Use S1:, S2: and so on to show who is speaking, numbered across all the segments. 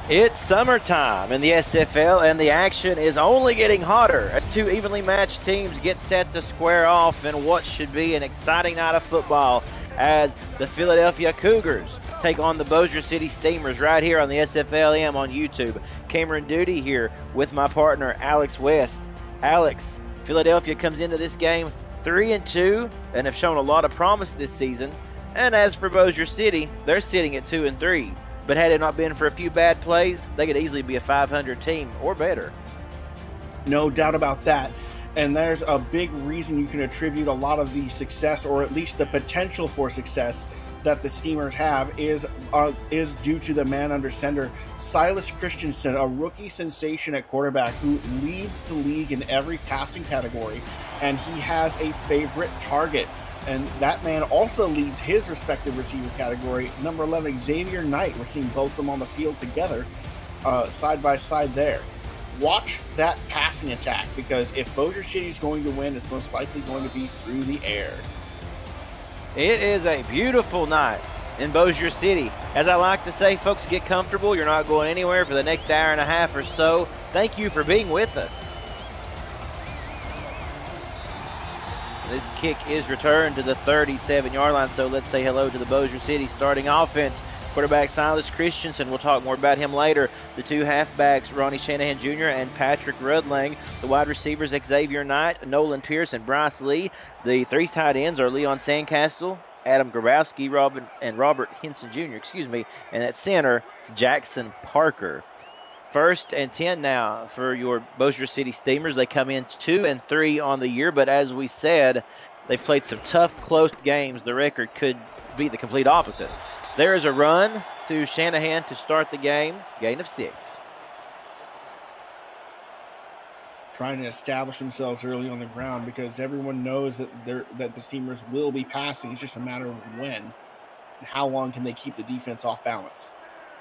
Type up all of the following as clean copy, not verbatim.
S1: It's summertime in the SFL, and the action is only getting hotter as two evenly matched teams get set to square off in what should be an exciting night of football as the Philadelphia Cougars take on the Bossier City Steamers right here on the SFLm on YouTube. Cameron Duty here with my partner Alex West. Alex, Philadelphia comes into this game 3-2 and have shown a lot of promise this season. And as for Bossier City, they're sitting at 2-3. But had it not been for a few bad plays, they could easily be a 500 team or better.
S2: No doubt about that. And there's a big reason you can attribute a lot of the success, or at least the potential for success, that the Steamers have is due to the man under center, Silas Christensen, a rookie sensation at quarterback who leads the league in every passing category, and he has a favorite target. And that man also leads his respective receiver category. Number 11, Xavier Knight. We're seeing both of them on the field together, side by side there. Watch that passing attack, because if Bossier City is going to win, it's most likely going to be through the air.
S1: It is a beautiful night in Bossier City. As I like to say, folks, get comfortable. You're not going anywhere for the next hour and a half or so. Thank you for being with us. This kick is returned to the 37-yard line, so let's say hello to the Bossier City starting offense. Quarterback Silas Christensen, we'll talk more about him later. The two halfbacks, Ronnie Shanahan Jr. and Patrick Rudlang. The wide receivers, Xavier Knight, Nolan Pierce, and Bryce Lee. The three tight ends are Leon Sandcastle, Adam Grabowski, Robert Henson Jr., And at center, it's Jackson Parker. 1st and 10 now for your Bossier City Steamers. They come in 2-3 on the year, but as we said, they've played some tough, close games. The record could be the complete opposite. There is a run to Shanahan to start the game, gain of 6.
S2: Trying to establish themselves early on the ground, because everyone knows that the Steamers will be passing. It's just a matter of when and how long can they keep the defense off balance.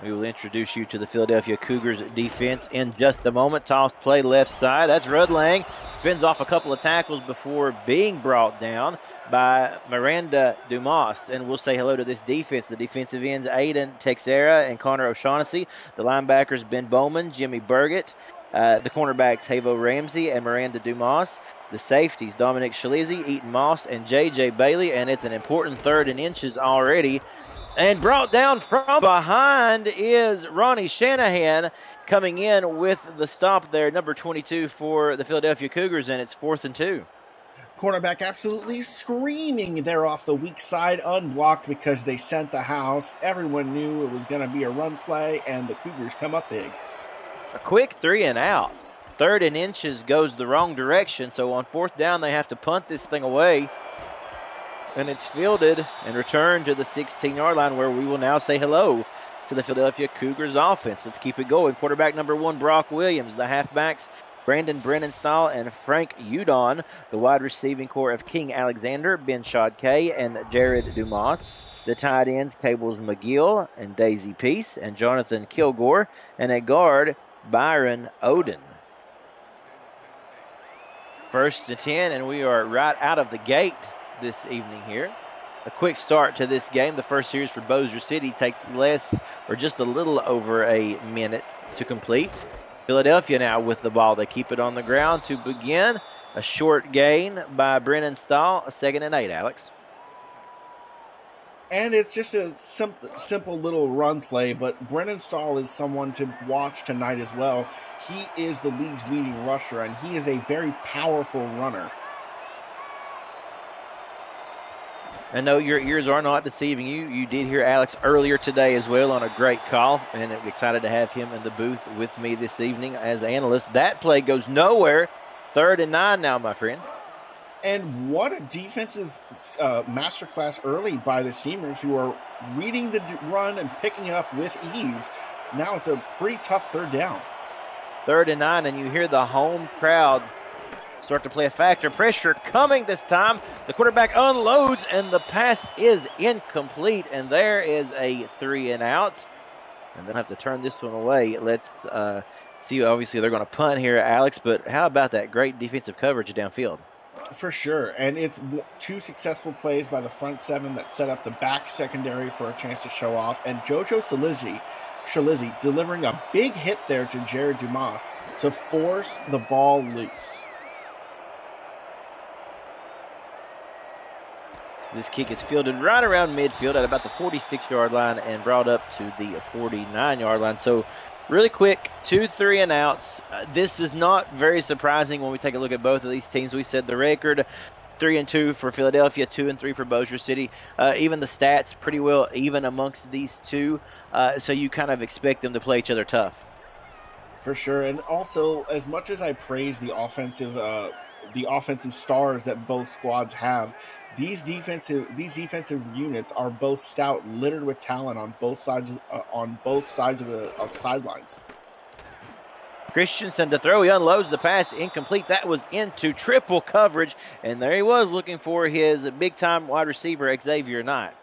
S1: We will introduce you to the Philadelphia Cougars defense in just a moment. Toss play left side. That's Rudlang. Spins off a couple of tackles before being brought down by Miranda Dumas. And we'll say hello to this defense. The defensive ends, Aiden Texera and Connor O'Shaughnessy. The linebackers, Ben Bowman, Jimmy Burgett. The cornerbacks, Havo Ramsey and Miranda Dumas. The safeties, Dominic Shalizzi, Eaton Moss, and J.J. Bailey. And it's an important 3rd and inches already. And brought down from behind is Ronnie Shanahan coming in with the stop there, number 22 for the Philadelphia Cougars, and it's 4th and 2.
S2: Cornerback absolutely screaming there off the weak side, unblocked because they sent the house. Everyone knew it was going to be a run play, and the Cougars come up big.
S1: A quick 3 and out. 3rd and inches goes the wrong direction, so on 4th down they have to punt this thing away. And it's fielded and returned to the 16-yard line, where we will now say hello to the Philadelphia Cougars offense. Let's keep it going. Quarterback number 1, Brock Williams. The halfbacks, Brandon Brennenstahl and Frank Udon. The wide receiving core of King Alexander, Ben Shodkay, and Jared Dumas. The tight ends, Cables McGill and Daisy Peace and Jonathan Kilgore. And at guard, Byron Oden. 1st and 10, and we are right out of the gate this evening here. A quick start to this game. The first series for Bossier City takes less or just a little over a minute to complete. Philadelphia now with the ball. They keep it on the ground to begin. A short gain by Brennan Stahl. A 2nd and 8, Alex.
S2: And it's just a simple little run play, but Brennan Stahl is someone to watch tonight as well. He is the league's leading rusher, and he is a very powerful runner.
S1: I know your ears are not deceiving you. You did hear Alex earlier today as well on a great call, and I'm excited to have him in the booth with me this evening as analyst. That play goes nowhere. 3rd and 9 now, my friend.
S2: And what a defensive masterclass early by the Steamers, who are reading the run and picking it up with ease. Now it's a pretty tough 3rd down.
S1: 3rd and 9, and you hear the home crowd start to play a factor. Pressure coming this time. The quarterback unloads, and the pass is incomplete. And there is a 3 and out. And they'll have to turn this one away. Let's see. Obviously, they're going to punt here, Alex. But how about that great defensive coverage downfield?
S2: For sure. And it's 2 successful plays by the front 7 that set up the back secondary for a chance to show off. And Jojo Salizzi Shalizzy delivering a big hit there to Jared Dumas to force the ball loose.
S1: This kick is fielded right around midfield at about the 46-yard line and brought up to the 49-yard line. So really quick, 2 3 and outs. This is not very surprising when we take a look at both of these teams. We said the record 3-2 for Philadelphia, 2-3 for Bossier City. Even the stats pretty well even amongst these two. So you kind of expect them to play each other tough.
S2: For sure. And also, as much as I praise the offensive stars that both squads have, these defensive units are both stout, littered with talent on both sides of the sidelines.
S1: Christensen to throw. He unloads the pass. Incomplete. That was into triple coverage. And there he was looking for his big-time wide receiver, Xavier Knight.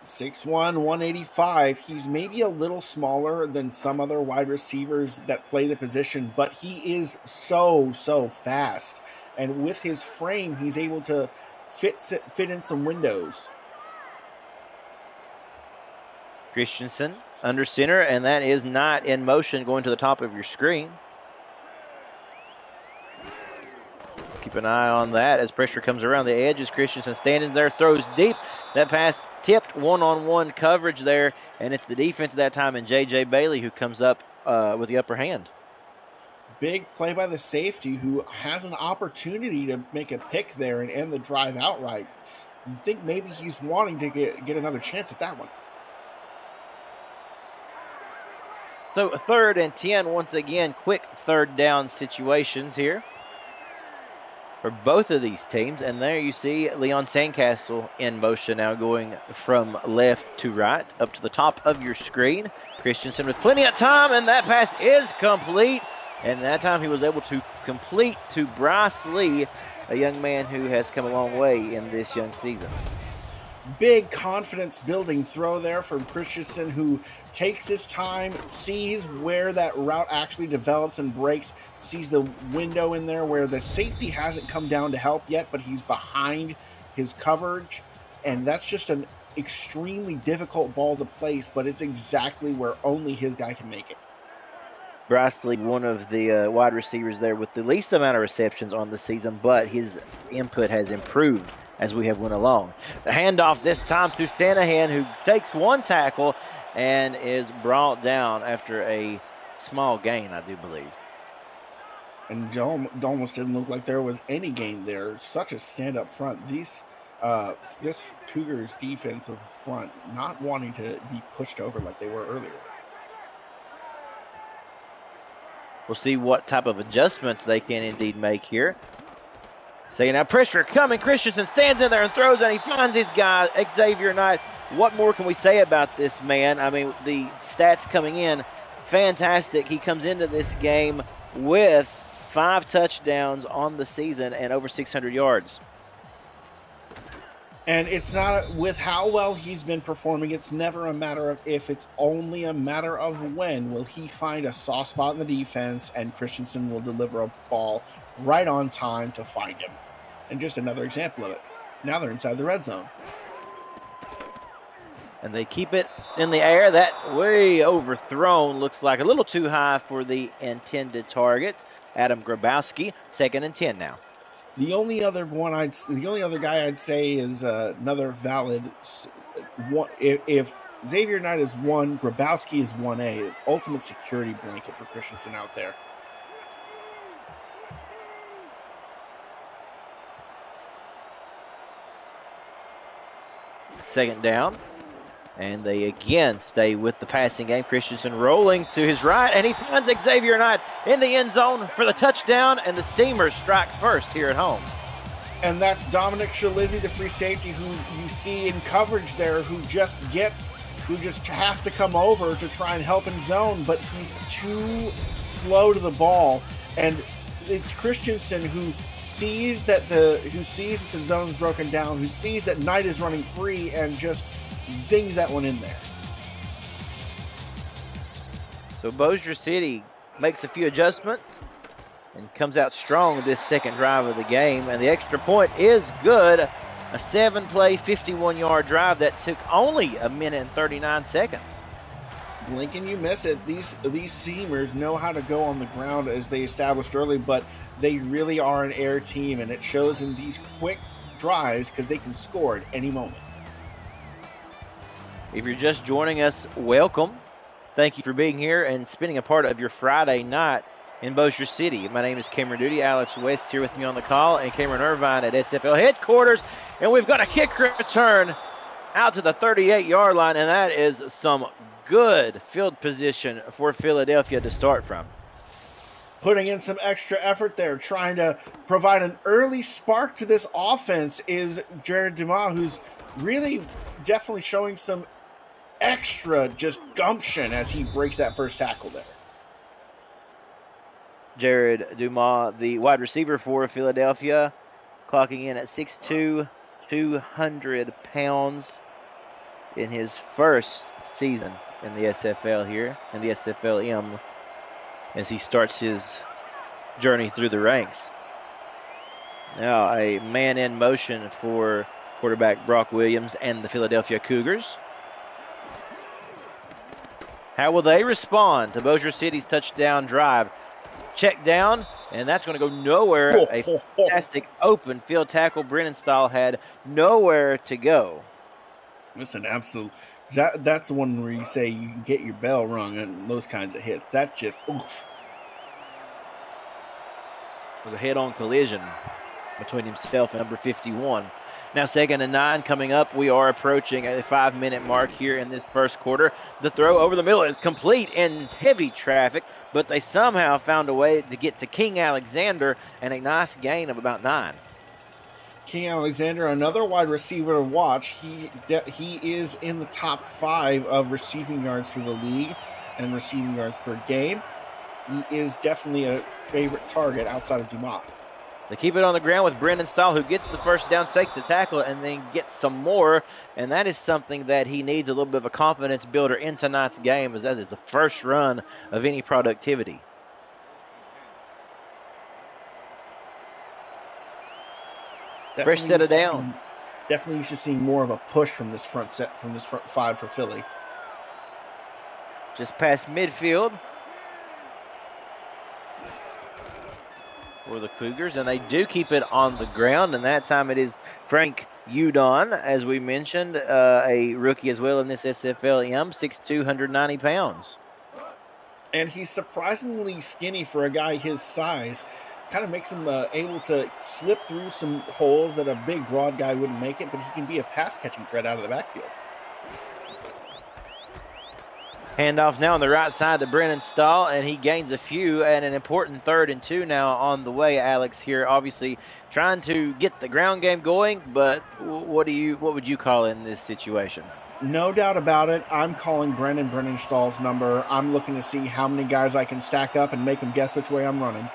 S2: 6'1", 185. He's maybe a little smaller than some other wide receivers that play the position, but he is so fast. And with his frame, he's able to fit in some windows.
S1: Christensen under center, and that is not in motion going to the top of your screen. Keep an eye on that as pressure comes around the edges. Christensen standing there, throws deep. That pass tipped, one-on-one coverage there, and it's the defense that time and J.J. Bailey who comes up with the upper hand.
S2: Big play by the safety who has an opportunity to make a pick there and end the drive outright. I think maybe he's wanting to get another chance at that one.
S1: So 3rd and 10, once again, quick third down situations here for both of these teams. And there you see Leon Sandcastle in motion now, going from left to right up to the top of your screen. Christensen with plenty of time, and that pass is complete. And that time he was able to complete to Bryce Lee, a young man who has come a long way in this young season.
S2: Big confidence-building throw there from Christensen, who takes his time, sees where that route actually develops and breaks, sees the window in there where the safety hasn't come down to help yet, but he's behind his coverage, and that's just an extremely difficult ball to place, but it's exactly where only his guy can make it.
S1: Bryce Lee, one of the wide receivers there with the least amount of receptions on the season, but his input has improved as we have went along. The handoff this time to Shanahan, who takes one tackle and is brought down after a small gain, I do believe.
S2: And it almost didn't look like there was any gain there. Such a stand up front. This Cougars defensive front not wanting to be pushed over like they were earlier.
S1: We'll see what type of adjustments they can indeed make here. Second now, pressure coming. Christensen stands in there and throws, and he finds his guy, Xavier Knight. What more can we say about this man? I mean, the stats coming in, fantastic. He comes into this game with 5 touchdowns on the season and over 600 yards.
S2: And it's not, with how well he's been performing, it's never a matter of if, it's only a matter of when will he find a soft spot in the defense and Christensen will deliver a ball right on time to find him. And just another example of it. Now they're inside the red zone.
S1: And they keep it in the air. That way overthrown. Looks like a little too high for the intended target. Adam Grabowski, 2nd and 10 now.
S2: The only other guy I'd say is another valid one. If Xavier Knight is 1, Grabowski is 1A. Ultimate security blanket for Christensen out there.
S1: Second down. And they again stay with the passing game. Christensen rolling to his right, and he finds Xavier Knight in the end zone for the touchdown, and the Steamers strike first here at home.
S2: And that's Dominic Shalizzy, the free safety, who you see in coverage there, who just has to come over to try and help in zone, but he's too slow to the ball. And it's Christensen who sees that the zone's broken down, who sees that Knight is running free, and just zings that one in there.
S1: So Bossier City makes a few adjustments and comes out strong this second drive of the game, and the extra point is good. A 7-play, 51-yard drive that took only a minute and 39 seconds.
S2: Blink and you miss it. These Seamers know how to go on the ground, as they established early, but they really are an air team, and it shows in these quick drives because they can score at any moment.
S1: If you're just joining us, welcome. Thank you for being here and spending a part of your Friday night in Bossier City. My name is Cameron Duty. Alex West here with me on the call, and Cameron Irvine at SFL headquarters. And we've got a kick return out to the 38-yard line, and that is some good field position for Philadelphia to start from.
S2: Putting in some extra effort there, trying to provide an early spark to this offense is Jared Dumas, who's really definitely showing some extra just gumption as he breaks that first tackle there.
S1: Jared Dumas, the wide receiver for Philadelphia, clocking in at 6'2", 200 pounds in his first season in the SFL here, in the SFLm, as he starts his journey through the ranks. Now a man in motion for quarterback Brock Williams and the Philadelphia Cougars. How will they respond to Bossier City's touchdown drive? Check down, and that's going to go nowhere. A fantastic open field tackle. Brennan Stahl had nowhere to go.
S2: Listen, absolute. That's the one where you say you can get your bell rung and those kinds of hits. That's just oof.
S1: It was a head-on collision between himself and number 51. Now 2nd and 9 coming up. We are approaching a 5-minute mark here in this first quarter. The throw over the middle is complete in heavy traffic, but they somehow found a way to get to King Alexander, and a nice gain of about 9.
S2: King Alexander, another wide receiver to watch. He is in the top 5 of receiving yards for the league and receiving yards per game. He is definitely a favorite target outside of Dumas.
S1: They keep it on the ground with Brendan Stahl, who gets the first down, takes the tackle, and then gets some more. And that is something that he needs a little bit of a confidence builder in tonight's game, as that is the first run of any productivity. Fresh set of down.
S2: Definitely you should see more of a push from this front 5 for Philly.
S1: Just past midfield for the Cougars, and they do keep it on the ground, and that time it is Frank Udon, as we mentioned, a rookie as well in this SFLm, 6'2", 190 pounds.
S2: And he's surprisingly skinny for a guy his size. Kind of makes him able to slip through some holes that a big, broad guy wouldn't make it, but he can be a pass-catching threat out of the backfield.
S1: Handoff now on the right side to Brennan Stahl, and he gains a few, and an important 3rd and 2 now on the way. Alex here, obviously trying to get the ground game going, but what would you call in this situation?
S2: No doubt about it. I'm calling Brennan Stahl's number. I'm looking to see how many guys I can stack up and make them guess which way I'm running.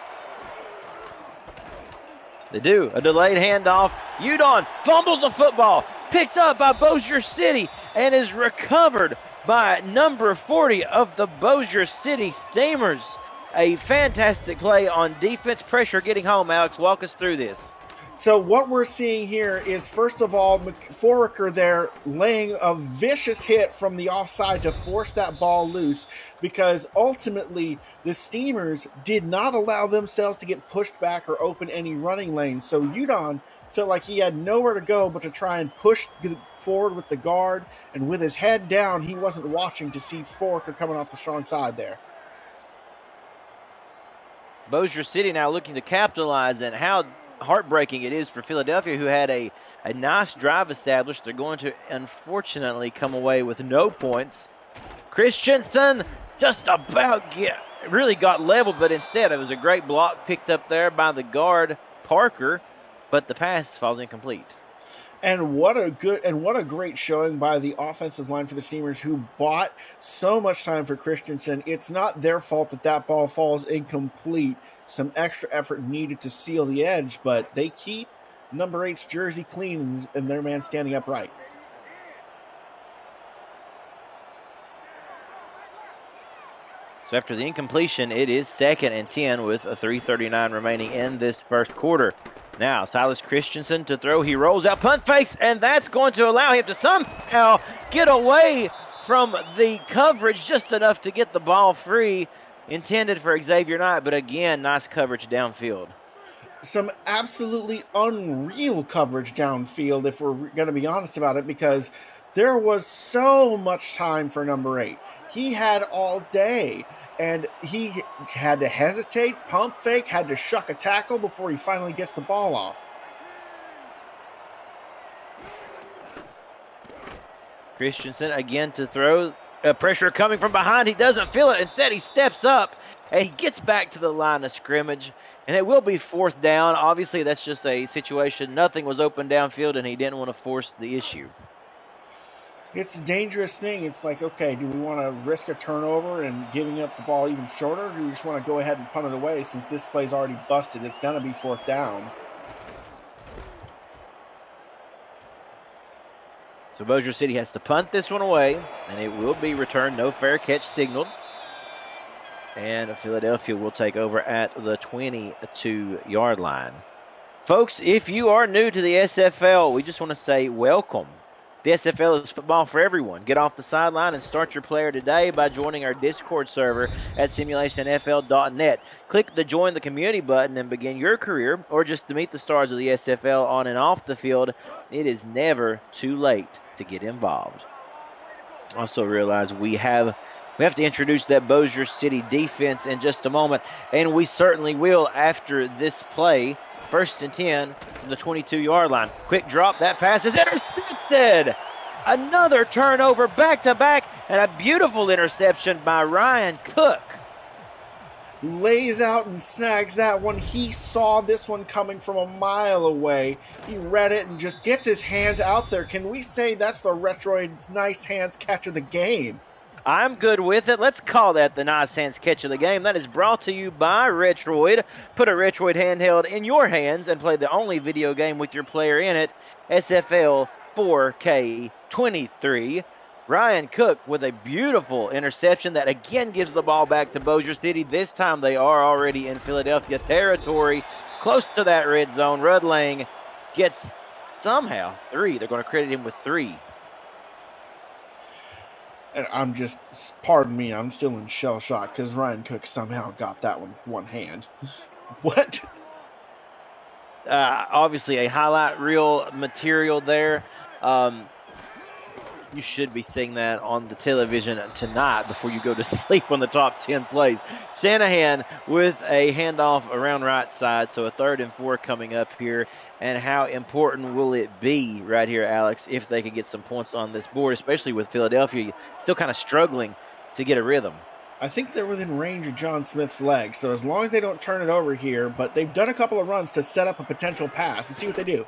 S1: They do. A delayed handoff. Udon fumbles the football, picked up by Bossier City, and is recovered by number 40 of the Bossier City Steamers. A fantastic play on defense. Pressure getting home. Alex, walk us through this.
S2: So what we're seeing here is, first of all, Foraker there laying a vicious hit from the offside to force that ball loose, because ultimately the Steamers did not allow themselves to get pushed back or open any running lanes. So Udon felt like he had nowhere to go but to try and push forward with the guard, and with his head down, he wasn't watching to see Foraker coming off the strong side there.
S1: Bossier City now looking to capitalize, and how heartbreaking it is for Philadelphia, who had a nice drive established. They're going to unfortunately come away with no points. Christensen just about really got leveled, but instead it was a great block picked up there by the guard Parker, but the pass falls incomplete.
S2: And what a great showing by the offensive line for the Steamers, who bought so much time for Christensen. It's not their fault that ball falls incomplete. Some extra effort needed to seal the edge, but they keep number 8's jersey clean and their man standing upright.
S1: So after the incompletion, it is 2nd and 10 with a 3:39 remaining in this first quarter. Now, Silas Christensen to throw. He rolls out, punt fakes, and that's going to allow him to somehow get away from the coverage, just enough to get the ball free, intended for Xavier Knight, but again, nice coverage downfield.
S2: Some absolutely unreal coverage downfield, if we're going to be honest about it, because there was so much time for number 8. He had all day, and he had to hesitate, pump fake, had to shuck a tackle before he finally gets the ball off.
S1: Christensen again to throw. Pressure coming from behind. He doesn't feel it. Instead, he steps up and he gets back to the line of scrimmage. And it will be 4th down. Obviously, that's just a situation. Nothing was open downfield, and he didn't want to force the issue.
S2: It's a dangerous thing. It's like, okay, do we want to risk a turnover and giving up the ball even shorter? Or do we just want to go ahead and punt it away since this play's already busted? It's going to be 4th down.
S1: So Bossier City has to punt this one away, and it will be returned. No fair catch signaled. And Philadelphia will take over at the 22-yard line. Folks, if you are new to the SFL, we just want to say welcome. The SFL is football for everyone. Get off the sideline and start your player today by joining our Discord server at simulationfl.net. Click the Join the Community button and begin your career, or just to meet the stars of the SFL on and off the field. It is never too late to get involved. Also realize we have to introduce that Bossier City defense in just a moment, and we certainly will after this play. 1st and 10 from the 22-yard line. Quick drop. That pass is intercepted. Another turnover back-to-back, and a beautiful interception by Ryan Cook.
S2: Lays out and snags that one. He saw this one coming from a mile away. He read it and just gets his hands out there. Can we say that's the Retroid nice hands catch of the game?
S1: I'm good with it. Let's call that the nice hands catch of the game. That is brought to you by Retroid. Put a Retroid handheld in your hands and play the only video game with your player in it, SFL 4K23. Ryan Cook with a beautiful interception that again gives the ball back to Bossier City. This time they are already in Philadelphia territory, close to that red zone. Rudd Lang gets somehow 3. They're going to credit him with 3.
S2: And I'm just, pardon me, I'm still in shell shock because Ryan Cook somehow got that one with one hand. What?
S1: Obviously a highlight reel material there. You should be seeing that on the television tonight before you go to sleep on the top 10 plays. Shanahan with a handoff around right side, so a 3rd and 4 coming up here. And how important will it be right here, Alex, if they can get some points on this board, especially with Philadelphia still kind of struggling to get a rhythm?
S2: I think they're within range of John Smith's leg, so as long as they don't turn it over here, but they've done a couple of runs to set up a potential pass. Let's see what they do.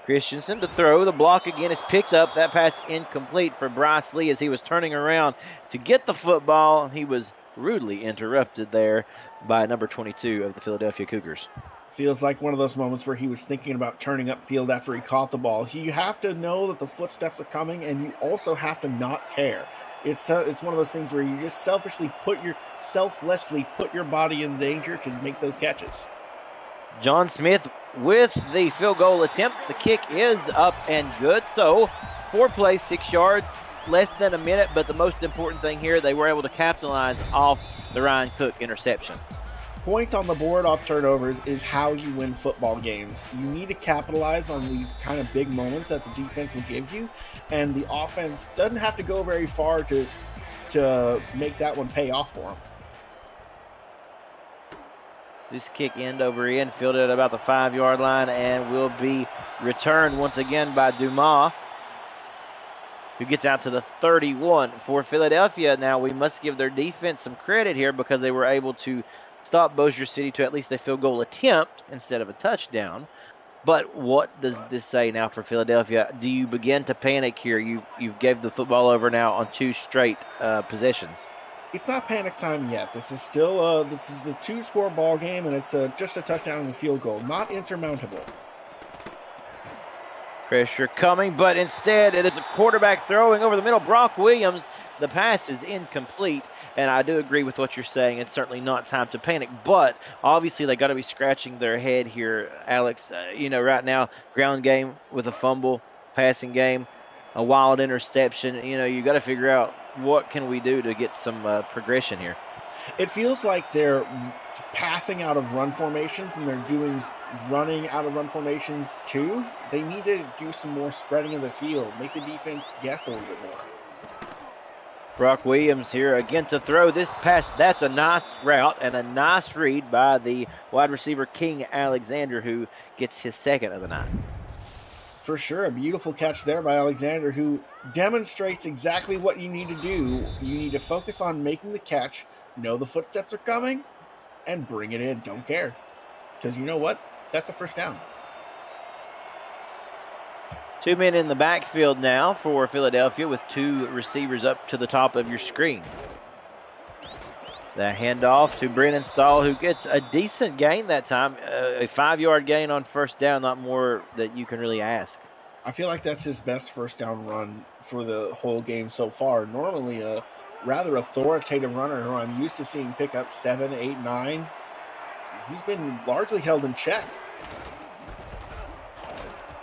S1: Christensen to throw. The block again is picked up. That pass incomplete for Bryce Lee as he was turning around to get the football. He was rudely interrupted there by number 22 of the Philadelphia Cougars.
S2: Feels like one of those moments where he was thinking about turning upfield after he caught the ball. You have to know that the footsteps are coming, and you also have to not care. It's one of those things where you just selflessly put your body in danger to make those catches.
S1: John Smith with the field goal attempt. The kick is up and good. So 4 plays, 6 yards, less than a minute. But the most important thing here, they were able to capitalize off the Ryan Cook interception.
S2: Points on the board off turnovers is how you win football games. You need to capitalize on these kind of big moments that the defense will give you, and the offense doesn't have to go very far to make that one pay off for them.
S1: This kick end over end, fielded at about the 5-yard line, and will be returned once again by Dumas, who gets out to the 31 for Philadelphia. Now, we must give their defense some credit here because they were able to stop Bossier City to at least a field goal attempt instead of a touchdown. But what does this say now for Philadelphia? Do you begin to panic here? You gave the football over now on 2 straight possessions.
S2: It's not panic time yet. This is still a 2-score ball game, and it's just a touchdown and a field goal. Not insurmountable.
S1: Pressure coming, but instead it is the quarterback throwing over the middle. Brock Williams, the pass is incomplete, and I do agree with what you're saying. It's certainly not time to panic, but obviously they got to be scratching their head here, Alex. Right now, ground game with a fumble, passing game. a wild interception. You know, you got to figure out what can we do to get some progression here.
S2: It feels like they're passing out of run formations and they're doing running out of run formations too. They need to do some more spreading of the field, make the defense guess a little bit more.
S1: Brock Williams here again to throw this pass. That's a nice route and a nice read by the wide receiver King Alexander, who gets his second of the night.
S2: For sure, a beautiful catch there by Alexander, who demonstrates exactly what you need to do. You need to focus on making the catch, know the footsteps are coming, and bring it in. Don't care. Because you know what? That's a first down.
S1: 2 men in the backfield now for Philadelphia with 2 receivers up to the top of your screen. The handoff to Brennan Stahl, who gets a decent gain that time, a 5-yard gain on first down, not more that you can really ask.
S2: I feel like that's his best first down run for the whole game so far. Normally a rather authoritative runner who I'm used to seeing pick up 7, 8, 9. He's been largely held in check.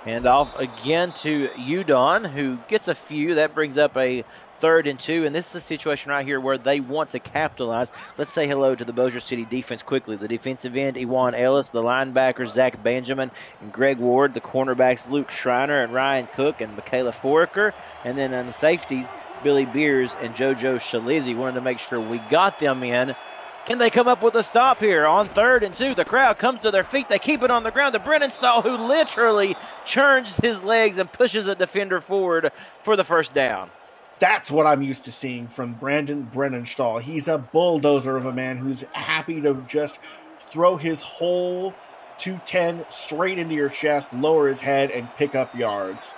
S1: Handoff again to Udon, who gets a few. That brings up a 3rd and 2, and this is a situation right here where they want to capitalize. Let's say hello to the Bossier City defense quickly. The defensive end, Ewan Ellis, the linebackers, Zach Benjamin and Greg Ward, the cornerbacks, Luke Schreiner and Ryan Cook and Michaela Foraker, and then on the safeties, Billy Beers and JoJo Shalizzi. Wanted to make sure we got them in. Can they come up with a stop here on 3rd and 2? The crowd comes to their feet. They keep it on the ground. The Brennan Stahl, who literally churns his legs and pushes a defender forward for the first down.
S2: That's what I'm used to seeing from Brandon Brennenstahl. He's a bulldozer of a man who's happy to just throw his whole 210 straight into your chest, lower his head, and pick up yards.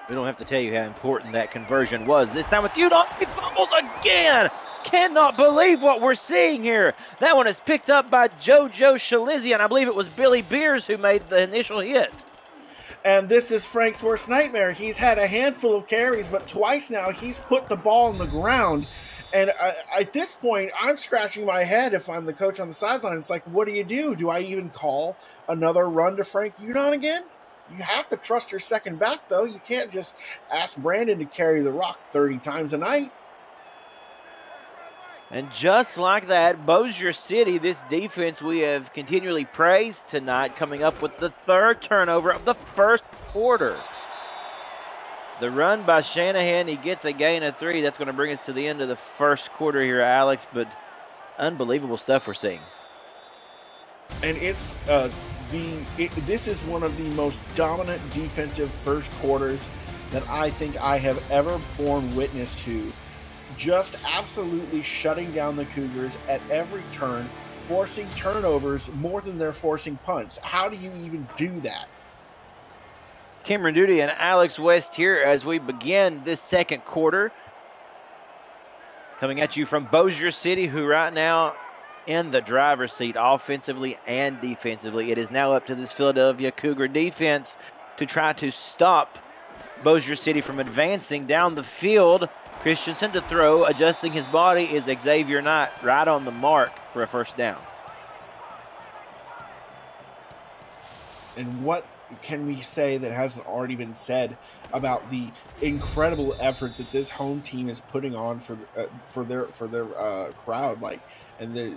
S1: We don't have to tell you how important that conversion was. This time with Udon, he fumbles again. Cannot believe what we're seeing here. That one is picked up by JoJo Shalizzi, and I believe it was Billy Beers who made the initial hit.
S2: And this is Frank's worst nightmare. He's had a handful of carries, but twice now he's put the ball on the ground. And at this point, I'm scratching my head if I'm the coach on the sideline. It's like, what do you do? Do I even call another run to Frank Udon again? You have to trust your second back, though. You can't just ask Brandon to carry the rock 30 times a night.
S1: And just like that, Bossier City, this defense we have continually praised tonight, coming up with the 3rd turnover of the first quarter. The run by Shanahan, he gets a gain of 3. That's going to bring us to the end of the first quarter here, Alex, but unbelievable stuff we're seeing.
S2: And it's this is one of the most dominant defensive first quarters that I think I have ever borne witness to. Just absolutely shutting down the Cougars at every turn, forcing turnovers more than they're forcing punts. How do you even do that?
S1: Cameron Duty and Alex West here as we begin this second quarter. Coming at you from Bossier City, who right now in the driver's seat offensively and defensively. It is now up to this Philadelphia Cougar defense to try to stop Bossier City from advancing down the field. Christensen to throw, adjusting his body is Xavier Knight, right on the mark for a first down.
S2: And what can we say that hasn't already been said about the incredible effort that this home team is putting on for their crowd? And the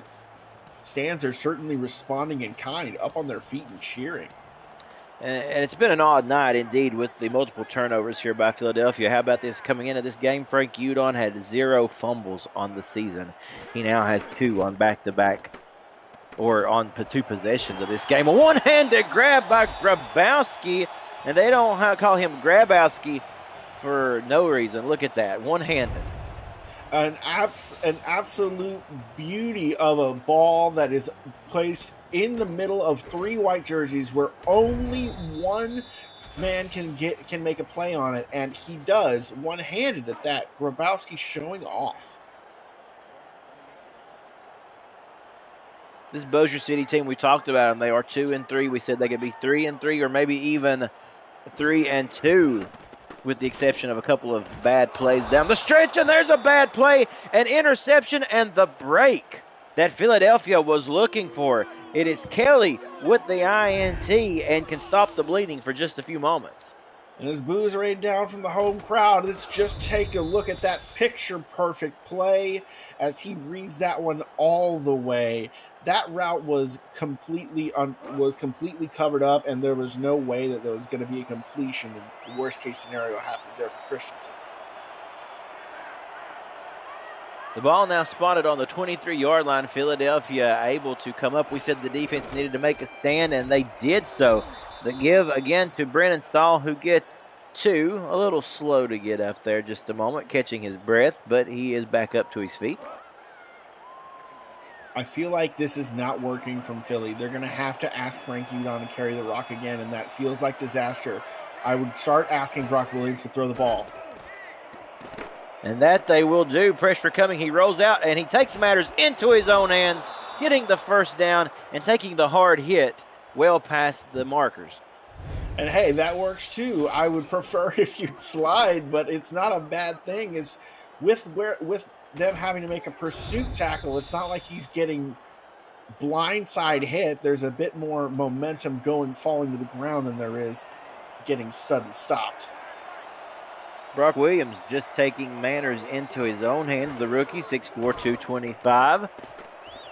S2: stands are certainly responding in kind, up on their feet and cheering.
S1: And it's been an odd night indeed with the multiple turnovers here by Philadelphia. How about this? Coming into this game, Frank Udon had 0 fumbles on the season. He now has 2 on back-to-back, or on 2 possessions of this game. A one-handed grab by Grabowski, and they don't call him Grabowski for no reason. Look at that, one-handed.
S2: An absolute beauty of a ball that is placed in the middle of 3 white jerseys where only one man can make a play on it, and he does, one-handed at that. Grabowski showing off.
S1: This Bossier City team, we talked about them. They are 2-3. We said they could be 3-3 or maybe even 3-2. With the exception of a couple of bad plays down the stretch, and there's a bad play, an interception, and the break that Philadelphia was looking for. It is Kelly with the INT and can stop the bleeding for just a few moments.
S2: And as boos rain down from the home crowd, let's just take a look at that picture-perfect play as he reads that one all the way. That route was completely covered up, and there was no way that there was going to be a completion. And the worst-case scenario happens there for Christensen.
S1: The ball now spotted on the 23-yard line. Philadelphia able to come up. We said the defense needed to make a stand, and they did so. The give again to Brennan Stahl, who gets 2. A little slow to get up there just a moment, catching his breath, but he is back up to his feet.
S2: I feel like this is not working from Philly. They're going to have to ask Frankie Udon to carry the rock again, and that feels like disaster. I would start asking Brock Williams to throw the ball.
S1: And that they will do. Pressure coming. He rolls out, and he takes matters into his own hands, getting the first down and taking the hard hit well past the markers.
S2: And hey, that works too. I would prefer if you'd slide, but it's not a bad thing. Is with them having to make a pursuit tackle, it's not like he's getting blindside hit. There's a bit more momentum falling to the ground than there is getting sudden stopped.
S1: Brock Williams just taking manners into his own hands. The rookie, 6'4", 225.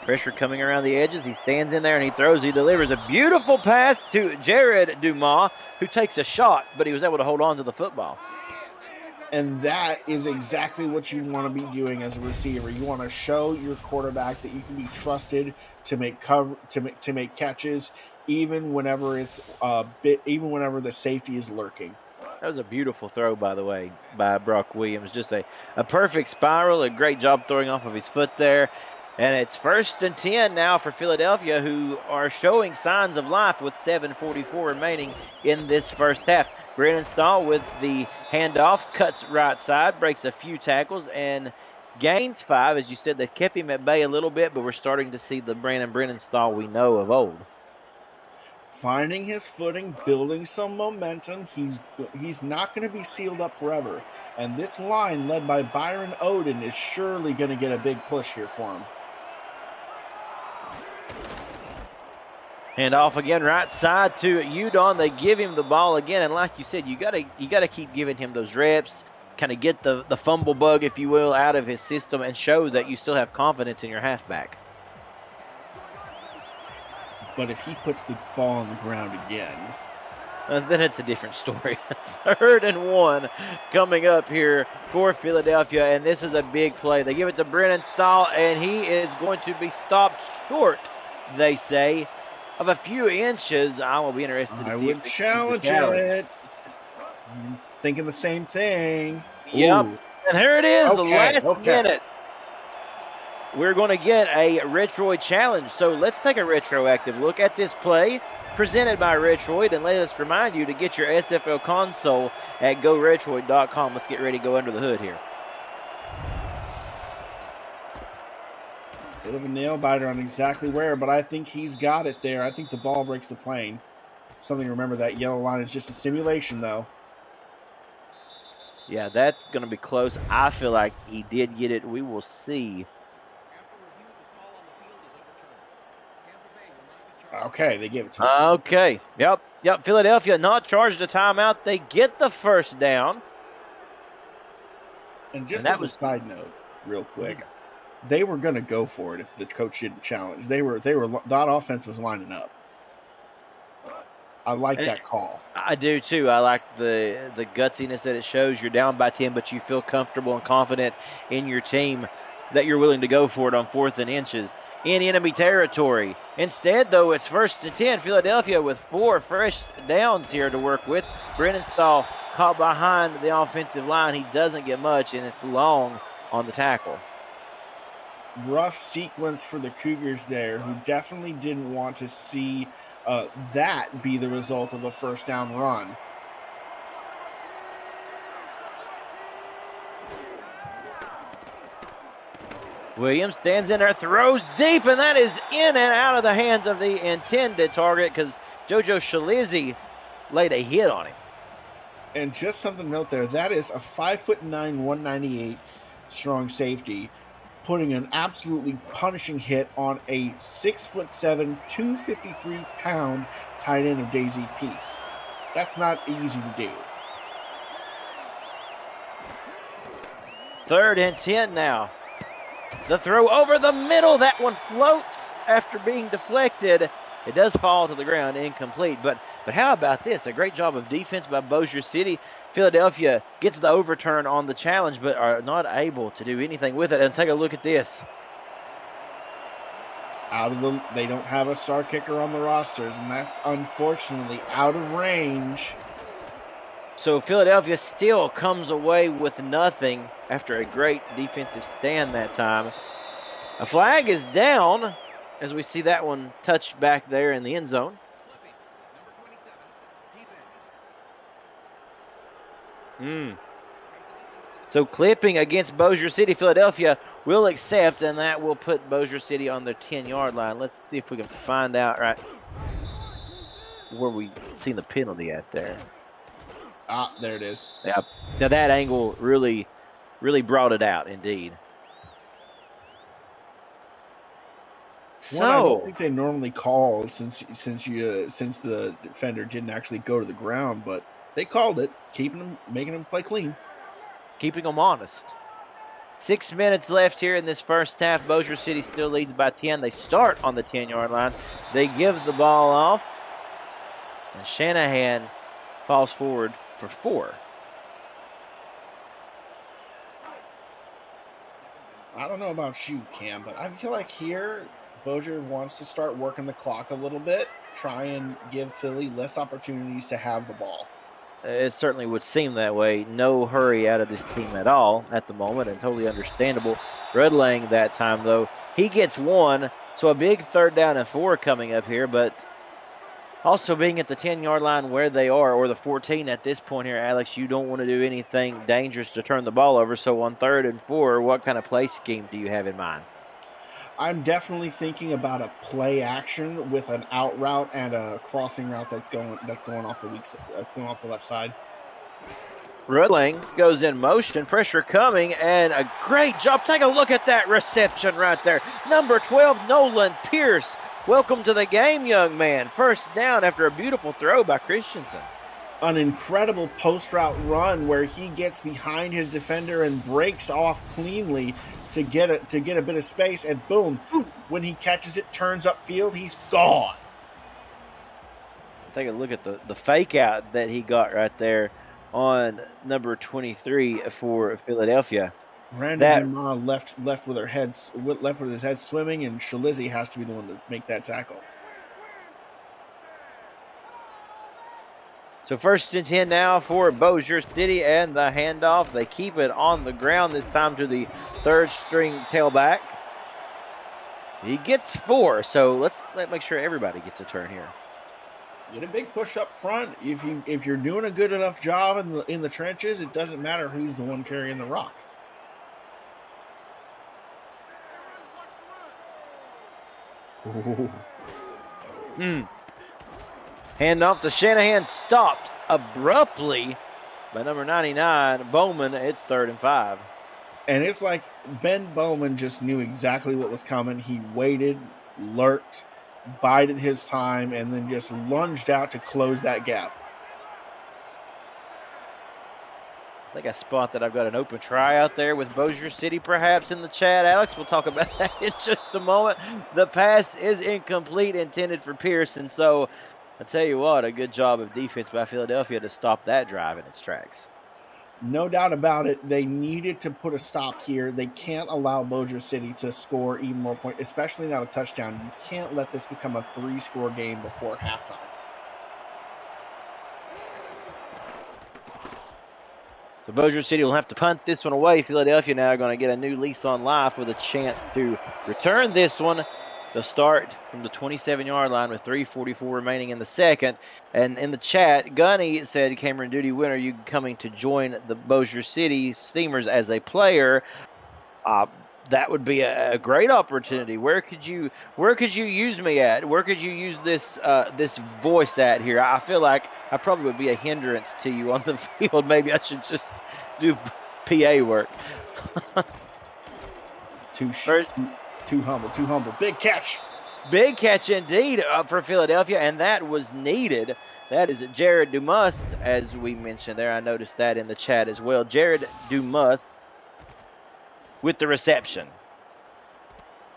S1: Pressure coming around the edges. He stands in there and he throws. He delivers a beautiful pass to Jared Dumas, who takes a shot, but he was able to hold on to the football.
S2: And that is exactly what you want to be doing as a receiver. You want to show your quarterback that you can be trusted to make catches, even whenever the safety is lurking.
S1: That was a beautiful throw, by the way, by Brock Williams. Just a perfect spiral, a great job throwing off of his foot there. And it's 1st and 10 now for Philadelphia, who are showing signs of life with 7:44 remaining in this first half. Brennan Stahl with the handoff, cuts right side, breaks a few tackles, and gains 5. As you said, they kept him at bay a little bit, but we're starting to see the Brennan Stahl we know of old.
S2: Finding his footing, building some momentum. He's not going to be sealed up forever. And this line, led by Byron Oden, is surely going to get a big push here for him.
S1: Hand off again, right side to Udon. They give him the ball again, and like you said, you gotta keep giving him those reps, kind of get the fumble bug, if you will, out of his system, and show that you still have confidence in your halfback.
S2: But if he puts the ball on the ground again,
S1: then it's a different story. 3rd and 1 coming up here for Philadelphia, and this is a big play. They give it to Brennan Stahl, and he is going to be stopped short, they say, of a few inches. I will be interested to see.
S2: I would challenge it. Thinking the same thing.
S1: Yep.
S2: Ooh.
S1: And here it is, the last
S2: okay.
S1: minute. We're going to get a Retroid challenge. So let's take a retroactive look at this play presented by Retroid, and let us remind you to get your SFL console at GoRetroid.com. Let's get ready to go under the hood here.
S2: Bit of a nail biter on exactly where, but I think he's got it there. I think the ball breaks the plane. Something to remember, that yellow line is just a simulation, though.
S1: Yeah, that's going to be close. I feel like he did get it. We will see.
S2: Okay, they gave it to him.
S1: Okay. Yep. Philadelphia not charged a timeout. They get the first down.
S2: And just as a side note, real quick, they were going to go for it if the coach didn't challenge. That offense was lining up. I like that call.
S1: I do too. I like the gutsiness that it shows. You're down by 10, but you feel comfortable and confident in your team that you're willing to go for it on 4th and inches in enemy territory. Instead, though, it's 1st and 10. Philadelphia with 4 fresh downs here to work with. Brennan Stahl caught behind the offensive line. He doesn't get much, and it's long on the tackle.
S2: Rough sequence for the Cougars there, who definitely didn't want to see that be the result of a first down run.
S1: Williams stands in there, throws deep, and that is in and out of the hands of the intended target because JoJo Shalizzi laid a hit on him.
S2: And just something to note there, that is a 5'9", 198 strong safety putting an absolutely punishing hit on a 6'7", 253-pound tight end of Daisy Peace. That's not easy to do.
S1: 3rd and 10 now. The throw over the middle. That one floats after being deflected. It does fall to the ground, incomplete. But how about this? A great job of defense by Bossier City. Philadelphia gets the overturn on the challenge, but are not able to do anything with it. And take a look at this.
S2: They don't have a star kicker on the rosters, and that's unfortunately out of range.
S1: So Philadelphia still comes away with nothing after a great defensive stand that time. A flag is down as we see that one touched back there in the end zone. So clipping against Bossier City. Philadelphia will accept, and that will put Bossier City on their 10-yard line. Let's see if we can find out right where we seen the penalty at there.
S2: Ah, there it is.
S1: Yeah. Now that angle really brought it out, indeed. So
S2: I don't think they normally call since the defender didn't actually go to the ground, but they called it, making them play clean,
S1: keeping them honest. 6 minutes left here in this first half. Bossier City still leads by 10. They start on the 10-yard line. They give the ball off, and Shanahan falls forward for 4.
S2: I don't know about you, Cam, but I feel like here Bossier wants to start working the clock a little bit, try and give Philly less opportunities to have the ball.
S1: It certainly would seem that way. No hurry out of this team at all at the moment, and totally understandable. Redlang that time, though, he gets 1, so a big 3rd down and 4 coming up here, but also being at the 10-yard line where they are, or the 14 at this point here, Alex, you don't want to do anything dangerous to turn the ball over. So on 3rd and 4, what kind of play scheme do you have in mind?
S2: I'm definitely thinking about a play action with an out route and a crossing route that's going off the left side.
S1: Redlang goes in motion, pressure coming, and a great job. Take a look at that reception right there. Number 12, Nolan Pierce. Welcome to the game, young man. 1st down after a beautiful throw by Christensen.
S2: An incredible post route run where he gets behind his defender and breaks off cleanly to get a bit of space, and boom, when he catches it, turns upfield, he's gone.
S1: Take a look at the fake out that he got right there on number 23 for Philadelphia.
S2: Brandon Dumas left with his head swimming, and Shalizzi has to be the one to make that tackle.
S1: So 1st and 10 now for Bossier City, and the handoff. They keep it on the ground, this time to the 3rd string tailback. He gets 4, so let's make sure everybody gets a turn here.
S2: Get a big push up front. If you're doing a good enough job in the trenches, it doesn't matter who's the one carrying the rock.
S1: Hand off to Shanahan, stopped abruptly by number 99, Bowman. It's 3rd and 5.
S2: And it's like Ben Bowman just knew exactly what was coming. He waited, lurked, bided his time, and then just lunged out to close that gap.
S1: I think I spot that I've got an open try out there with Bossier City perhaps in the chat, Alex. We'll talk about that in just a moment. The pass is incomplete, intended for Pearson. So I tell you what, a good job of defense by Philadelphia to stop that drive in its tracks.
S2: No doubt about it. They needed to put a stop here. They can't allow Bossier City to score even more points, especially not a touchdown. You can't let this become a 3-score game before halftime.
S1: So Bossier City will have to punt this one away. Philadelphia now are going to get a new lease on life with a chance to return this one. They'll start from the 27-yard line with 3:44 remaining in the second. And in the chat, Gunny said, Cameron Duty, when are you coming to join the Bossier City Steamers as a player? That would be a great opportunity. Where could you use me at? Where could you use this voice at here? I feel like I probably would be a hindrance to you on the field. Maybe I should just do PA work. First,
S2: too humble. Big catch.
S1: big catch indeed for Philadelphia, and that was needed. That is Jared Dumas, as we mentioned there. I noticed that in the chat as well. Jared Dumas with the reception.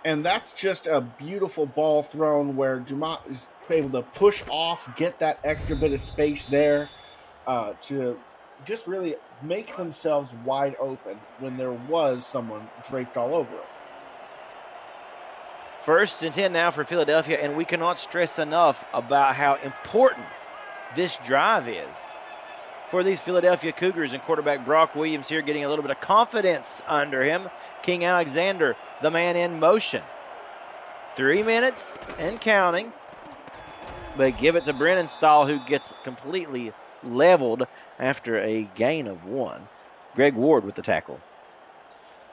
S2: And that's just a beautiful ball thrown where Dumas is able to push off, get that extra bit of space there to just really make themselves wide open when there was someone draped all over it.
S1: 1st and 10 now for Philadelphia, and we cannot stress enough about how important this drive is for these Philadelphia Cougars, and quarterback Brock Williams here getting a little bit of confidence under him. King Alexander, the man in motion. 3 minutes and counting. They give it to Brennan Stahl, who gets completely leveled after a gain of 1. Greg Ward with the tackle.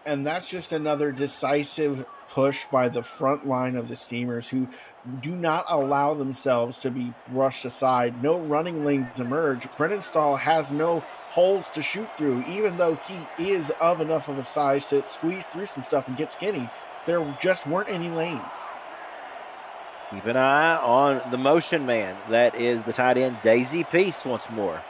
S2: And that's just another decisive push by the front line of the Steamers, who do not allow themselves to be brushed aside. No running lanes emerge. Brennan Stahl has no holes to shoot through, even though he is of enough of a size to squeeze through some stuff and get skinny. There just weren't any lanes.
S1: Keep an eye on the motion man. That is the tight end, Daisy Peace, once more.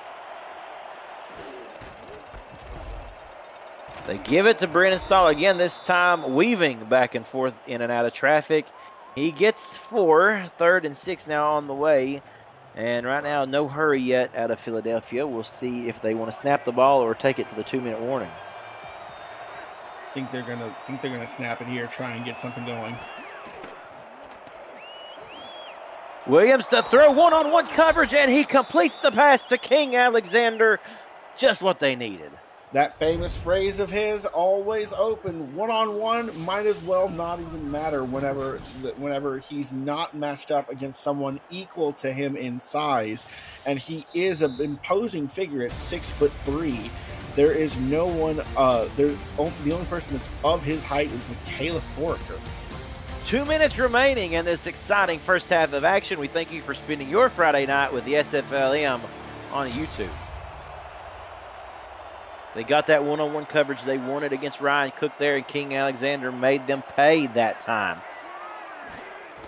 S1: They give it to Brennan Stahl again, this time weaving back and forth in and out of traffic. He gets 4, 3rd and 6 now on the way. And right now, no hurry yet out of Philadelphia. We'll see if they want to snap the ball or take it to the 2-minute warning.
S2: Think they're gonna snap it here, try and get something going.
S1: Williams to throw, one-on-one coverage, and he completes the pass to King Alexander. Just what they needed.
S2: That famous phrase of his, always open, one-on-one, might as well not even matter whenever he's not matched up against someone equal to him in size. And he is an imposing figure at 6'3". There is no one, the only person that's of his height is Michaela Foraker.
S1: 2 minutes remaining in this exciting first half of action. We thank you for spending your Friday night with the SFLm on YouTube. They got that one-on-one coverage they wanted against Ryan Cook there, and King Alexander made them pay that time.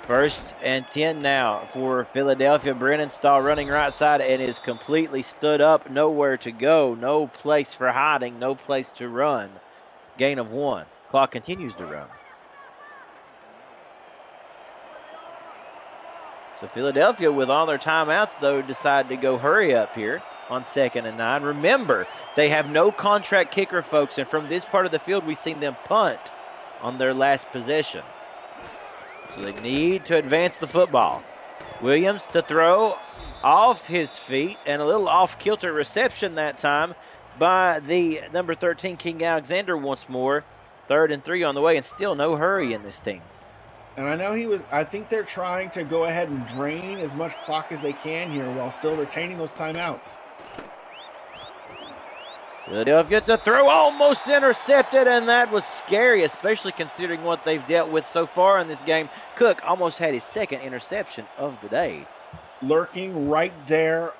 S1: 1st and 10 now for Philadelphia. Brennan Stahl running right side and is completely stood up. Nowhere to go. No place for hiding. No place to run. Gain of 1. Clock continues to run. So Philadelphia, with all their timeouts, though, decide to go hurry up here on 2nd and 9. Remember, they have no contract kicker, folks, and from this part of the field, we've seen them punt on their last possession. So they need to advance the football. Williams to throw off his feet, and a little off-kilter reception that time by the number 13, King Alexander once more. 3rd and 3 on the way, and still no hurry in this team.
S2: And I think they're trying to go ahead and drain as much clock as they can here while still retaining those timeouts.
S1: Philadelphia to throw, almost intercepted, and that was scary, especially considering what they've dealt with so far in this game. Cook almost had his 2nd interception of the day.
S2: Lurking right there,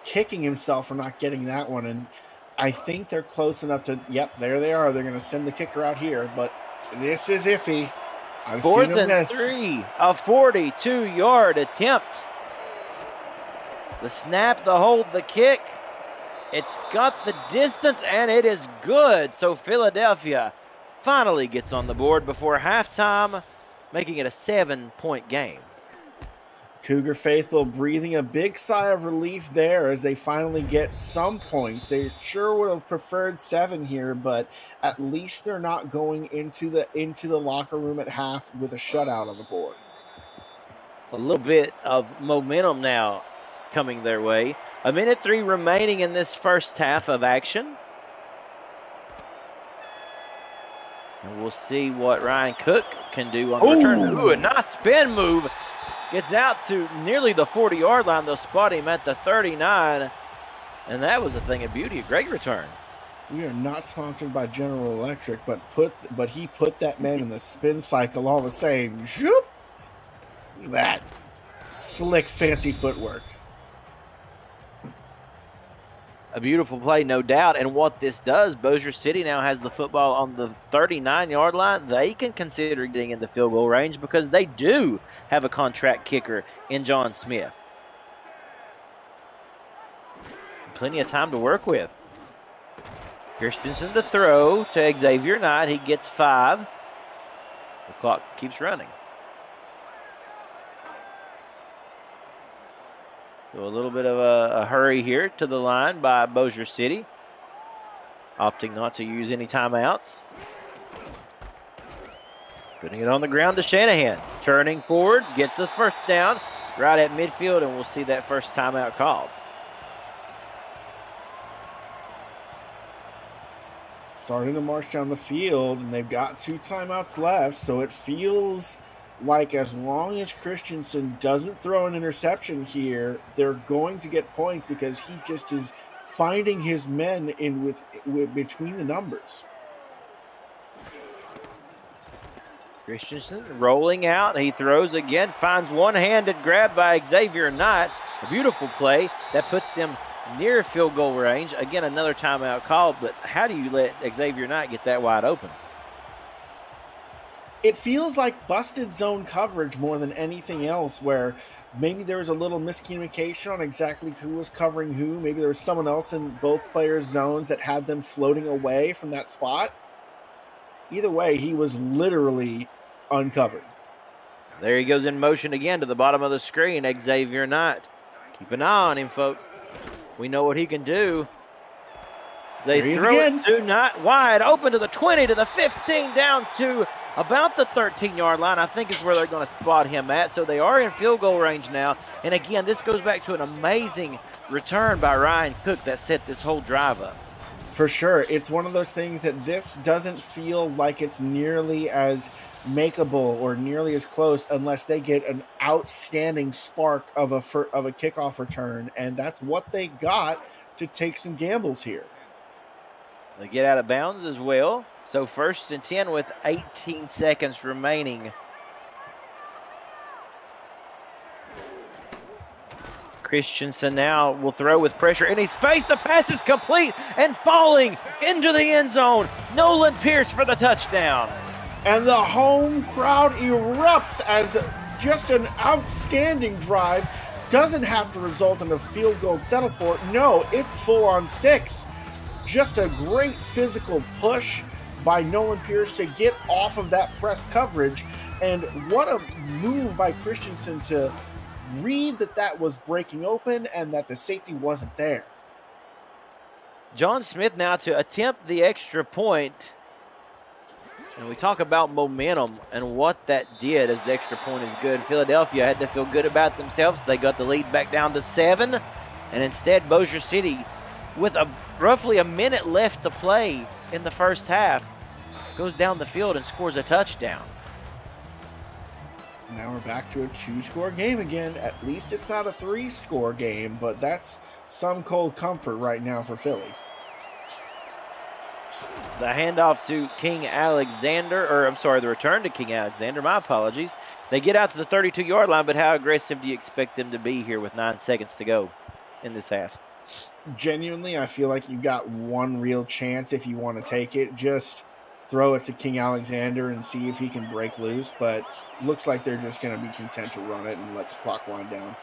S2: kicking himself for not getting that one, and I think they're close enough to, yep, there they are. They're going to send the kicker out here, but this is iffy. I've
S1: 4th
S2: seen
S1: and
S2: this.
S1: 3, a 42-yard attempt. The snap, the hold, the kick. It's got the distance, and it is good. So Philadelphia finally gets on the board before halftime, making it a 7-point game.
S2: Cougar faithful breathing a big sigh of relief there as they finally get some points. They sure would have preferred 7 here, but at least they're not going into the locker room at half with a shutout on the board.
S1: A little bit of momentum now coming their way. 1:03 remaining in this first half of action. And we'll see what Ryan Cook can do on the return. Ooh, a nice spin move. Gets out to nearly the 40-yard line. They'll spot him at the 39. And that was a thing of beauty. A great return.
S2: We are not sponsored by General Electric, but he put that man in the spin cycle all the same. Zoop! Look at that. Slick, fancy footwork.
S1: A beautiful play, no doubt. And what this does, Bossier City now has the football on the 39-yard line. They can consider getting into field goal range because they do have a contract kicker in John Smith. Plenty of time to work with. Christensen to throw to Xavier Knight. He gets 5. The clock keeps running. So a little bit of a hurry here to the line by Bossier City. Opting not to use any timeouts. Putting it on the ground to Shanahan. Turning forward, gets the first down right at midfield, and we'll see that first timeout called.
S2: Starting to march down the field, and they've got 2 timeouts left, so it feels like as long as Christensen doesn't throw an interception here, they're going to get points because he just is finding his men in with between the numbers.
S1: Christensen rolling out. He throws again, finds one-handed grab by Xavier Knight. A beautiful play that puts them near field goal range. Again, another timeout called, but how do you let Xavier Knight get that wide open?
S2: It feels like busted zone coverage more than anything else, where maybe there was a little miscommunication on exactly who was covering who. Maybe there was someone else in both players' zones that had them floating away from that spot. Either way, he was literally uncovered.
S1: There he goes in motion again to the bottom of the screen, Xavier Knight. Keep an eye on him, folks. We know what he can do. They throw it to Knight wide open to the 20, to the 15, down to about the 13-yard line, I think is where they're going to spot him at. So they are in field goal range now. And again, this goes back to an amazing return by Ryan Cook that set this whole drive up.
S2: For sure. It's one of those things that this doesn't feel like it's nearly as makeable or nearly as close unless they get an outstanding spark of a kickoff return. And that's what they got to take some gambles here.
S1: They get out of bounds as well. So 1st and 10 with 18 seconds remaining. Christensen now will throw with pressure in his face. The pass is complete and falling into the end zone. Nolan Pierce for the touchdown.
S2: And the home crowd erupts as just an outstanding drive doesn't have to result in a field goal settle for. No, it's full on 6. Just a great physical push by Nolan Pierce to get off of that press coverage. And what a move by Christensen to read that was breaking open and that the safety wasn't there.
S1: John Smith now to attempt the extra point. And we talk about momentum and what that did as the extra point is good. Philadelphia had to feel good about themselves. They got the lead back down to 7. And instead, Bossier City, with roughly a minute left to play in the first half, goes down the field and scores a touchdown.
S2: Now we're back to a 2-score game again. At least it's not a 3-score game, but that's some cold comfort right now for Philly.
S1: The handoff to King Alexander, the return to King Alexander. My apologies. They get out to the 32-yard line, but how aggressive do you expect them to be here with 9 seconds to go in this half?
S2: Genuinely, I feel like you've got one real chance if you want to take it. Just throw it to King Alexander and see if he can break loose, but looks like they're just going to be content to run it and let the clock wind down.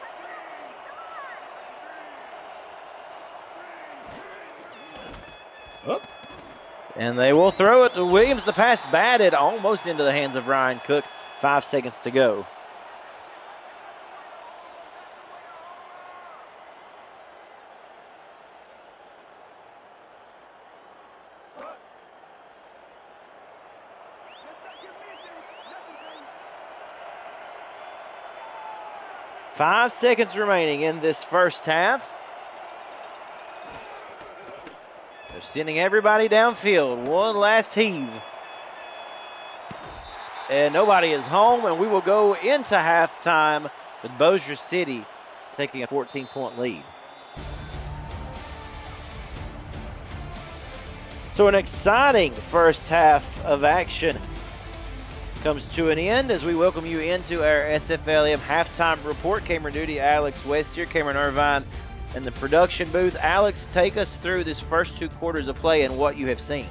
S2: Oh.
S1: And they will throw it to Williams. The pass batted almost into the hands of Ryan Cook. 5 seconds to go. Five seconds remaining in this first half. They're sending everybody downfield. One last heave. And nobody is home, and we will go into halftime with Bossier City taking a 14-point lead. So an exciting first half of action comes to an end as we welcome you into our SFLm halftime report. Cameron Duty, Alex West here. Cameron Irvine in the production booth. Alex, take us through this first 2 quarters of play and what you have seen.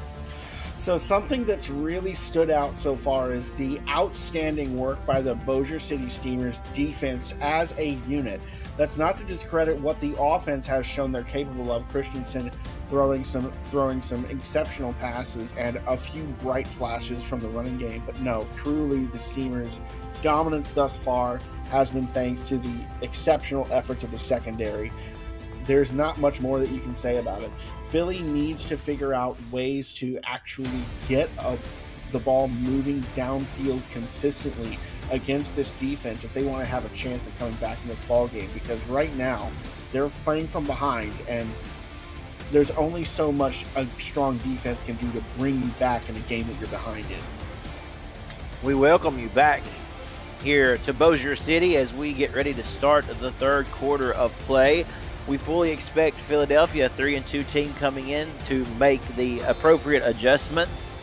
S2: So something that's really stood out so far is the outstanding work by the Bossier City Steamers defense as a unit. That's not to discredit what the offense has shown they're capable of. Christensen throwing some exceptional passes and a few bright flashes from the running game. But no, truly the Steamers' dominance thus far has been thanks to the exceptional efforts of the secondary. There's not much more that you can say about it. Philly needs to figure out ways to actually get the ball moving downfield consistently against this defense if they want to have a chance of coming back in this ball game, because right now they're playing from behind and there's only so much a strong defense can do to bring you back in a game that you're behind in.
S1: We welcome you back here to Bossier City as we get ready to start the 3rd quarter of play. We fully expect Philadelphia, a 3-2 team, coming in to make the appropriate adjustments.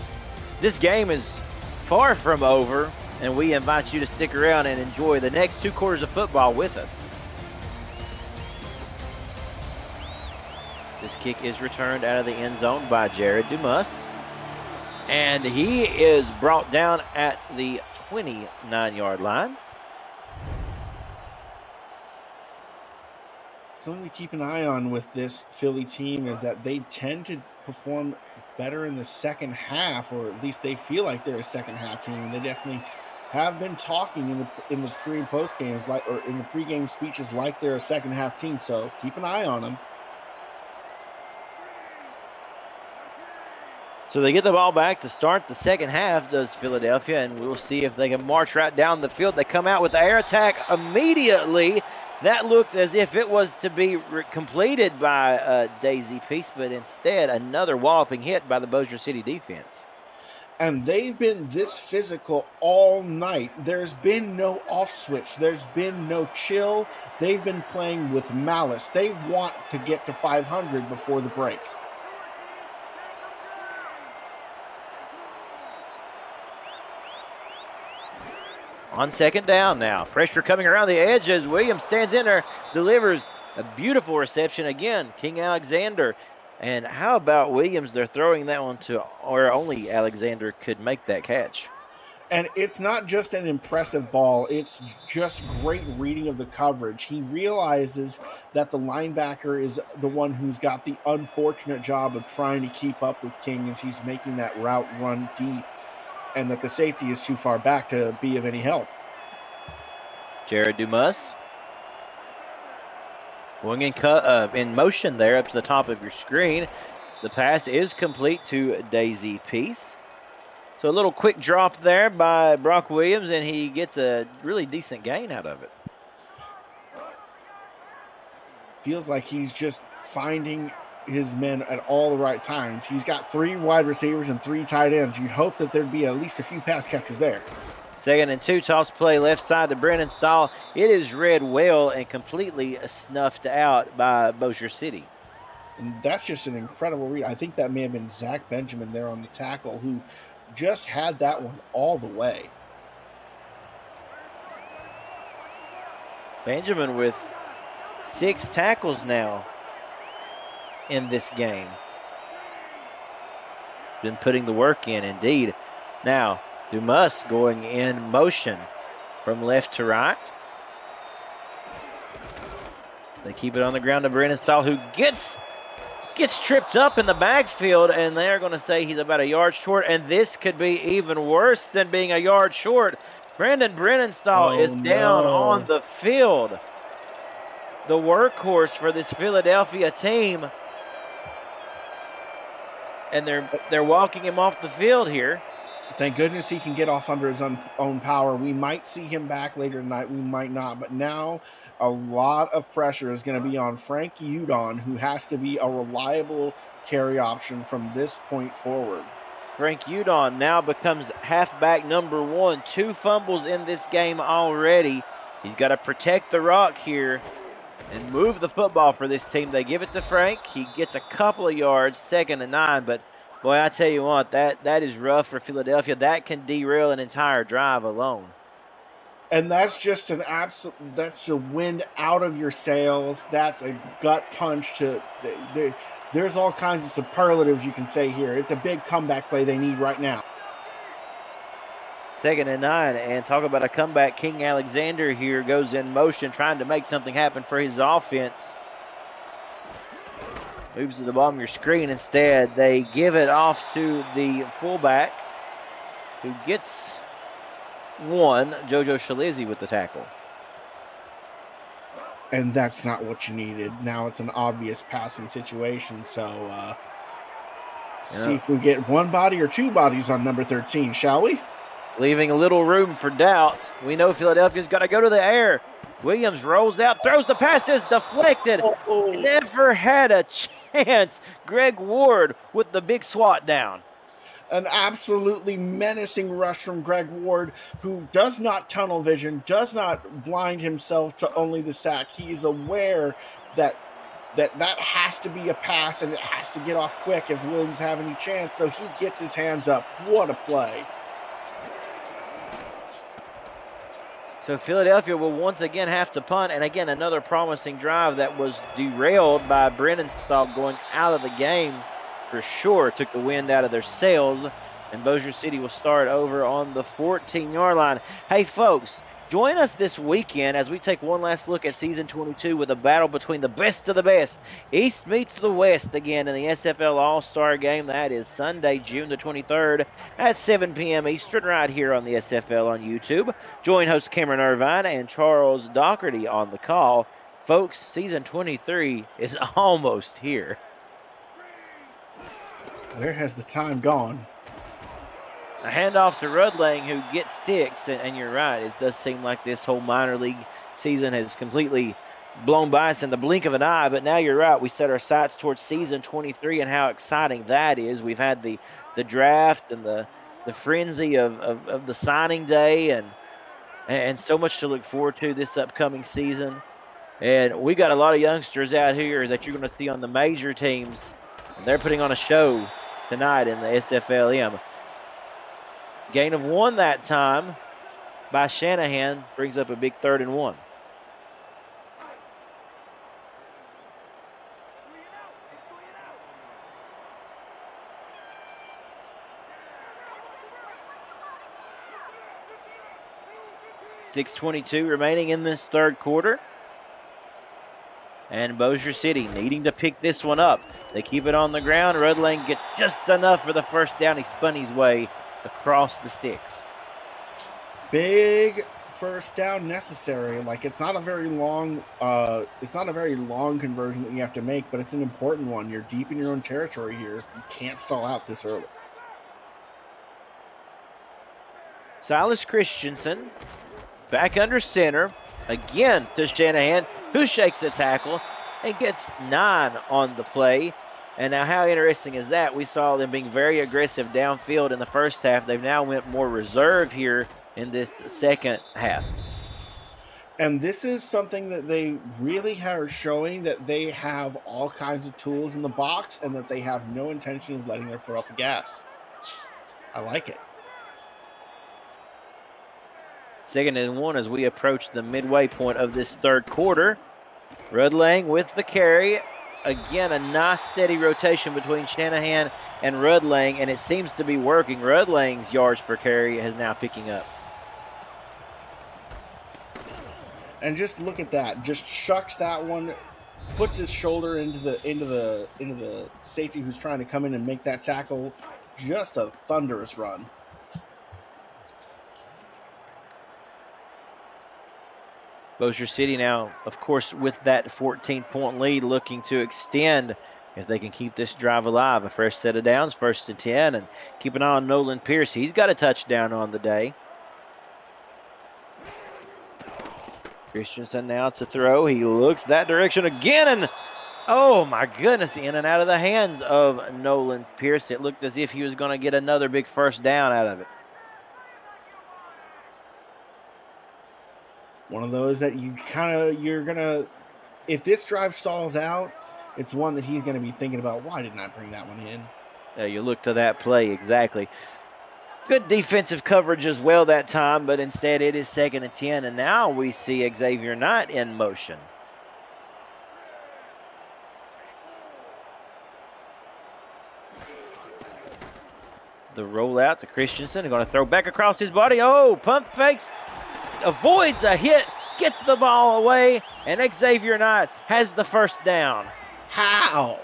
S1: This game is far from over, and we invite you to stick around and enjoy the next 2 quarters of football with us. This kick is returned out of the end zone by Jared Dumas, and he is brought down at the 29-yard line.
S2: Something to keep an eye on with this Philly team is that they tend to perform better in the second half, or at least they feel like they're a second half team. And they definitely have been talking in the pre and post games, or in the pregame speeches, like they're a second half team. So keep an eye on them.
S1: So they get the ball back to start the second half, does Philadelphia, and we'll see if they can march right down the field. They come out with the air attack immediately. That looked as if it was to be completed by Daisy Peace, but instead another walloping hit by the Bossier City defense.
S2: And they've been this physical all night. There's been no off switch. There's been no chill. They've been playing with malice. They want to get to 500 before the break.
S1: On second down now. Pressure coming around the edge as Williams stands in there, delivers a beautiful reception again. King Alexander. And how about Williams? They're throwing that one to where only Alexander could make that catch.
S2: And it's not just an impressive ball. It's just great reading of the coverage. He realizes that the linebacker is the one who's got the unfortunate job of trying to keep up with King as he's making that route run deep, and that the safety is too far back to be of any help.
S1: Jared Dumas going in motion there up to the top of your screen. The pass is complete to Daisy Peace. So a little quick drop there by Brock Williams, and he gets a really decent gain out of it.
S2: Feels like he's just finding his men at all the right times. He's got 3 wide receivers and 3 tight ends. You'd hope that there'd be at least a few pass catchers there.
S1: 2nd and 2, toss play left side to Brennan Stahl. It is read well and completely snuffed out by Bossier City.
S2: And that's just an incredible read. I think that may have been Zach Benjamin there on the tackle, who just had that one all the way.
S1: Benjamin with 6 tackles now in this game. Been putting the work in, indeed. Now, Dumas going in motion from left to right. They keep it on the ground to Brennan Stahl, who gets tripped up in the backfield, and they're going to say he's about a yard short, and this could be even worse than being a yard short. Brennan Stahl is down on the field. The workhorse for this Philadelphia team, and they're walking him off the field here.
S2: Thank goodness he can get off under his own power. We might see him back later tonight. We might not. But now a lot of pressure is going to be on Frank Udon, who has to be a reliable carry option from this point forward.
S1: Frank Udon now becomes halfback number 1. 2 fumbles in this game already. He's got to protect the rock here and move the football for this team. They give it to Frank. He gets a couple of yards, 2nd and 9, but boy, I tell you what, that is rough for Philadelphia. That can derail an entire drive alone.
S2: And that's just an absolute, that's a wind out of your sails. That's a gut punch to there's all kinds of superlatives you can say here. It's a big comeback play they need right now.
S1: 2nd and 9, and talk about a comeback. King Alexander here goes in motion, trying to make something happen for his offense. Moves to the bottom of your screen. Instead, they give it off to the fullback, who gets one, Jojo Shalizzi, with the tackle.
S2: And that's not what you needed. Now it's an obvious passing situation. So see if we get one body or two bodies on number 13, shall we?
S1: Leaving a little room for doubt. We know Philadelphia's got to go to the air. Williams rolls out, throws the pass, is deflected. Never had a chance. Greg Ward with the big swat down.
S2: An absolutely menacing rush from Greg Ward, who does not tunnel vision, does not blind himself to only the sack. He's aware that has to be a pass and it has to get off quick if Williams have any chance. So he gets his hands up. What a play.
S1: So Philadelphia will once again have to punt, and again, another promising drive that was derailed by Brennan Staub going out of the game for sure. Took the wind out of their sails, and Bossier City will start over on the 14-yard line. Hey, folks, join us this weekend as we take one last look at Season 22 with a battle between the best of the best. East meets the West again in the SFL All-Star Game. That is Sunday, June the 23rd at 7 p.m. Eastern right here on the SFL on YouTube. Join host Cameron Irvine and Charles Doherty on the call. Folks, Season 23 is almost here.
S2: Where has the time gone?
S1: A handoff to Rudlang, who gets 6, and you're right, it does seem like this whole minor league season has completely blown by us in the blink of an eye, but now you're right, we set our sights towards Season 23 and how exciting that is. We've had the draft and the frenzy of the signing day and so much to look forward to this upcoming season. And we got a lot of youngsters out here that you're going to see on the major teams, and they're putting on a show tonight in the SFLm. Gain of 1 that time by Shanahan brings up a big 3rd and 1. .6:22 remaining in this third quarter. And Bossier City needing to pick this one up. They keep it on the ground. Rudlang gets just enough for the first down. He spun his way across the sticks.
S2: Big first down necessary. Like, it's not a very long conversion that you have to make, but it's an important one. You're deep in your own territory here. You can't stall out this early.
S1: Silas Christensen back under center again to Shanahan, who shakes the tackle and gets 9 on the play. And now how interesting is that? We saw them being very aggressive downfield in the first half. They've now went more reserve here in this second half.
S2: And this is something that they really are showing, that they have all kinds of tools in the box and that they have no intention of letting their foot off the gas. I like it.
S1: 2nd and 1 as we approach the midway point of this third quarter. Rudlang with the carry. Again, a nice steady rotation between Shanahan and Rudlang, and it seems to be working. Rudlang's yards per carry is now picking up.
S2: And just look at that. Just chucks that one, puts his shoulder into the safety who's trying to come in and make that tackle. Just a thunderous run.
S1: Bossier City now, of course, with that 14-point lead, looking to extend if they can keep this drive alive. A fresh set of downs, 1st and 10, and keep an eye on Nolan Pierce. He's got a touchdown on the day. Christensen now to throw. He looks that direction again, and oh my goodness, in and out of the hands of Nolan Pierce. It looked as if he was going to get another big first down out of it.
S2: One of those that if this drive stalls out, it's one that he's going to be thinking about, why didn't I bring that one in?
S1: You look to that play, exactly. Good defensive coverage as well that time, but instead it is 2nd and 10, and now we see Xavier Knight in motion. The rollout to Christensen. Going to throw back across his body. Oh, pump fakes. Avoids a hit. Gets the ball away. And Xavier Knight has the first down.
S2: How,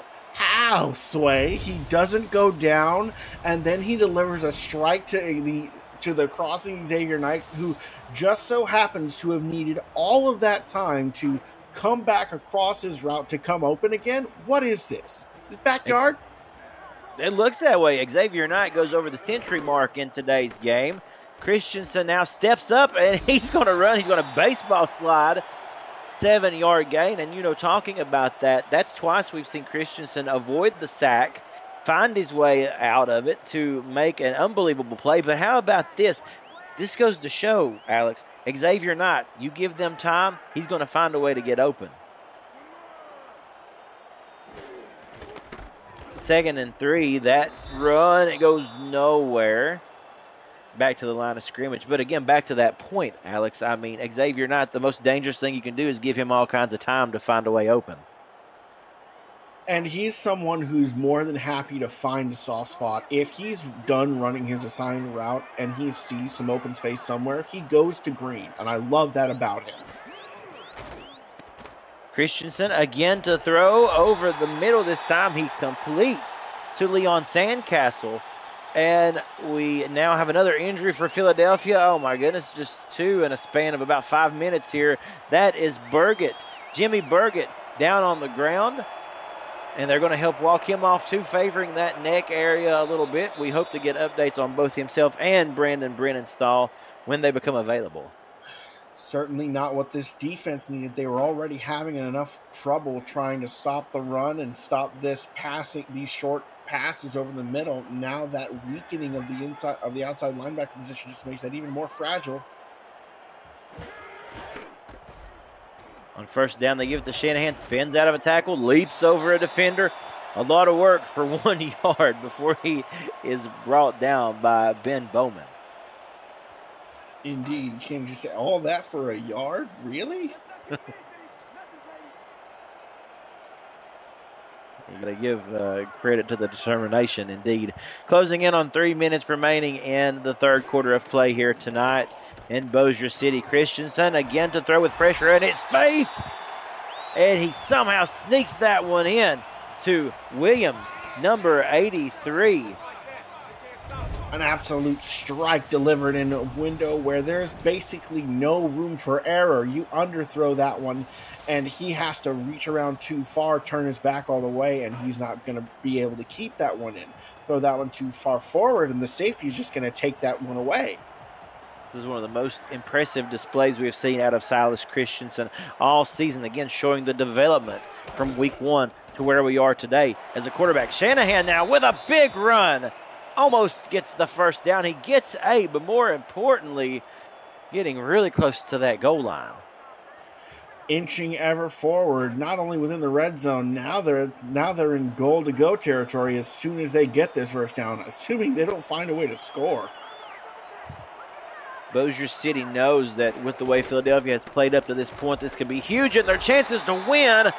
S2: Sway? He doesn't go down, and then he delivers a strike to the crossing Xavier Knight, who just so happens to have needed all of that time to come back across his route to come open again. What is this? His backyard?
S1: It looks that way. Xavier Knight goes over the century mark in today's game. Christensen now steps up, and he's going to run. He's going to baseball slide. 7-yard gain. And, talking about that, that's twice we've seen Christensen avoid the sack, find his way out of it to make an unbelievable play. But how about this? This goes to show, Alex, Xavier Knight, you give them time, he's going to find a way to get open. 2nd and 3, that run, it goes nowhere. Back to the line of scrimmage. But again, back to that point, Alex, I mean, Xavier Knight, the most dangerous thing you can do is give him all kinds of time to find a way open.
S2: And he's someone who's more than happy to find a soft spot. If he's done running his assigned route and he sees some open space somewhere, he goes to green. And I love that about him.
S1: Christensen again to throw over the middle. This time he completes to Leon Sandcastle. And we now have another injury for Philadelphia. Oh my goodness, just 2 in a span of about 5 minutes here. That is Burgett, Jimmy Burgett, down on the ground. And they're going to help walk him off too, favoring that neck area a little bit. We hope to get updates on both himself and Brandon Brennenstall when they become available.
S2: Certainly not what this defense needed. They were already having enough trouble trying to stop the run and stop this passing, these short passes over the middle. Now that weakening of the outside linebacker position just makes that even more fragile.
S1: On first down, they give it to Shanahan. Spins out of a tackle, leaps over a defender. A lot of work for 1 yard before he is brought down by Ben Bowman.
S2: Indeed. You can't just say all that for a yard? Really?
S1: You got to give credit to the determination, indeed. Closing in on 3 minutes remaining in the third quarter of play here tonight in Bossier City. Christensen again to throw with pressure in his face. And he somehow sneaks that one in to Williams, number 83.
S2: An absolute strike delivered in a window where there's basically no room for error. You underthrow that one, and he has to reach around too far, turn his back all the way, and he's not going to be able to keep that one in. Throw that one too far forward, and the safety is just going to take that one away.
S1: This is one of the most impressive displays we've seen out of Silas Christensen all season. Again, showing the development from week 1 to where we are today as a quarterback. Shanahan now with a big run. Almost gets the first down. He gets 8, but more importantly, getting really close to that goal line.
S2: Inching ever forward, not only within the red zone, now they're in goal-to-go territory as soon as they get this first down, assuming they don't find a way to score.
S1: Bossier City knows that with the way Philadelphia has played up to this point, this could be huge in their chances to win.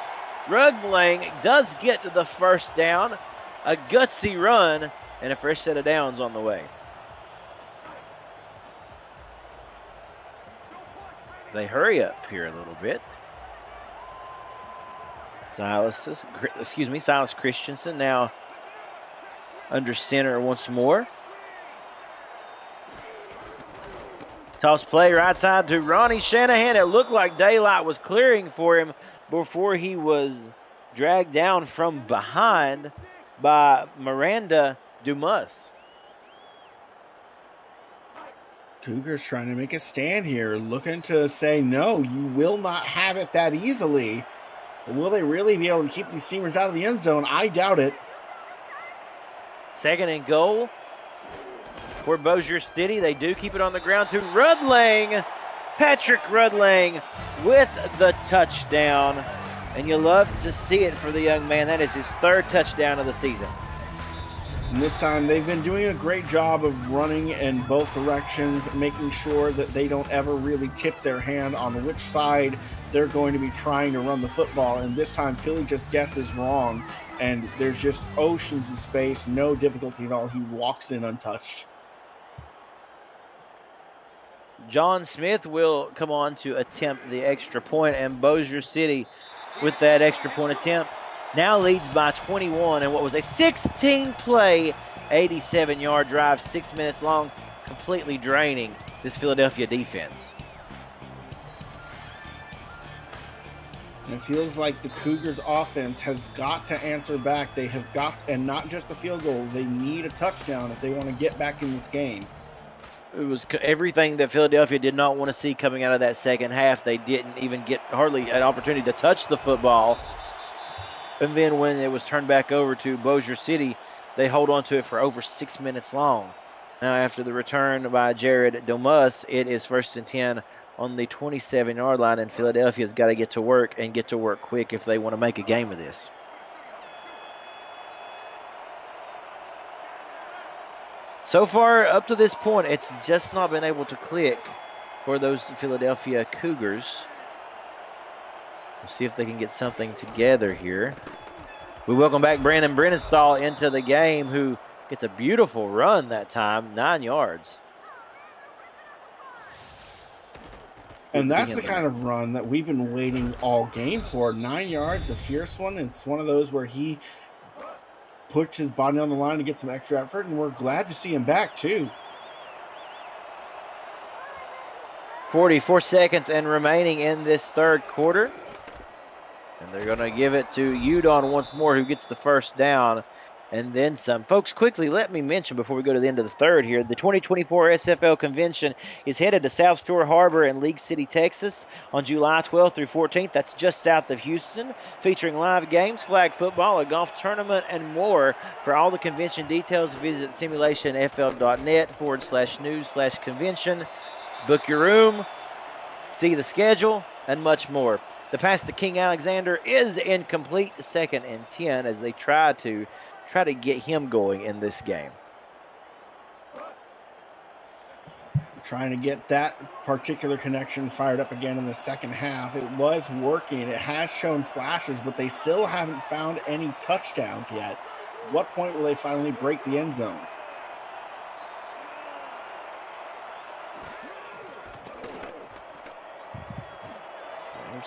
S1: Rugling does get to the first down. A gutsy run and a fresh set of downs on the way. They hurry up here a little bit. Silas Christensen now under center once more. Toss play right side to Ronnie Shanahan. It looked like daylight was clearing for him before he was dragged down from behind by Miranda Dumas.
S2: Cougars trying to make a stand here, looking to say, no, you will not have it that easily. Will they really be able to keep these Steamers out of the end zone? I doubt it.
S1: 2nd and goal for Bossier City. They do keep it on the ground to Rudling. Patrick Rudling with the touchdown. And you love to see it for the young man. That is his 3rd touchdown of the season.
S2: And this time they've been doing a great job of running in both directions, making sure that they don't ever really tip their hand on which side they're going to be trying to run the football. And this time Philly just guesses wrong, and there's just oceans of space, no difficulty at all. He walks in untouched.
S1: John Smith will come on to attempt the extra point, and Bossier City, with that extra point attempt, now leads by 21 in what was a 16-play, 87-yard drive, 6 minutes long, completely draining this Philadelphia defense.
S2: And it feels like the Cougars offense has got to answer back. They have got, and not just a field goal, they need a touchdown if they want to get back in this game.
S1: It was everything that Philadelphia did not want to see coming out of that second half. They didn't even get hardly an opportunity to touch the football. And then when it was turned back over to Bossier City, they hold on to it for over 6 minutes long. Now, after the return by Jared Domus, it is 1st and 10 on the 27-yard line, and Philadelphia's got to get to work and get to work quick if they want to make a game of this. So far, up to this point, it's just not been able to click for those Philadelphia Cougars. We'll see if they can get something together here. We welcome back Brandon Brenenthal into the game, who gets a beautiful run that time, 9 yards.
S2: And that's the kind of run that we've been waiting all game for. 9 yards, a fierce one. It's one of those where he puts his body on the line to get some extra effort, and we're glad to see him back too.
S1: 44 seconds and remaining in this third quarter. And they're going to give it to Udon once more, who gets the first down and then some. Folks, quickly, let me mention before we go to the end of the third here, the 2024 SFL convention is headed to South Shore Harbor in League City, Texas on July 12th through 14th. That's just south of Houston, featuring live games, flag football, a golf tournament, and more. For all the convention details, visit simulationfl.net/news/convention. Book your room, see the schedule, and much more. The pass to King Alexander is incomplete, 2nd and 10, as they try to get him going in this game.
S2: Trying to get that particular connection fired up again in the second half. It was working. It has shown flashes, but they still haven't found any touchdowns yet. What point will they finally break the end zone?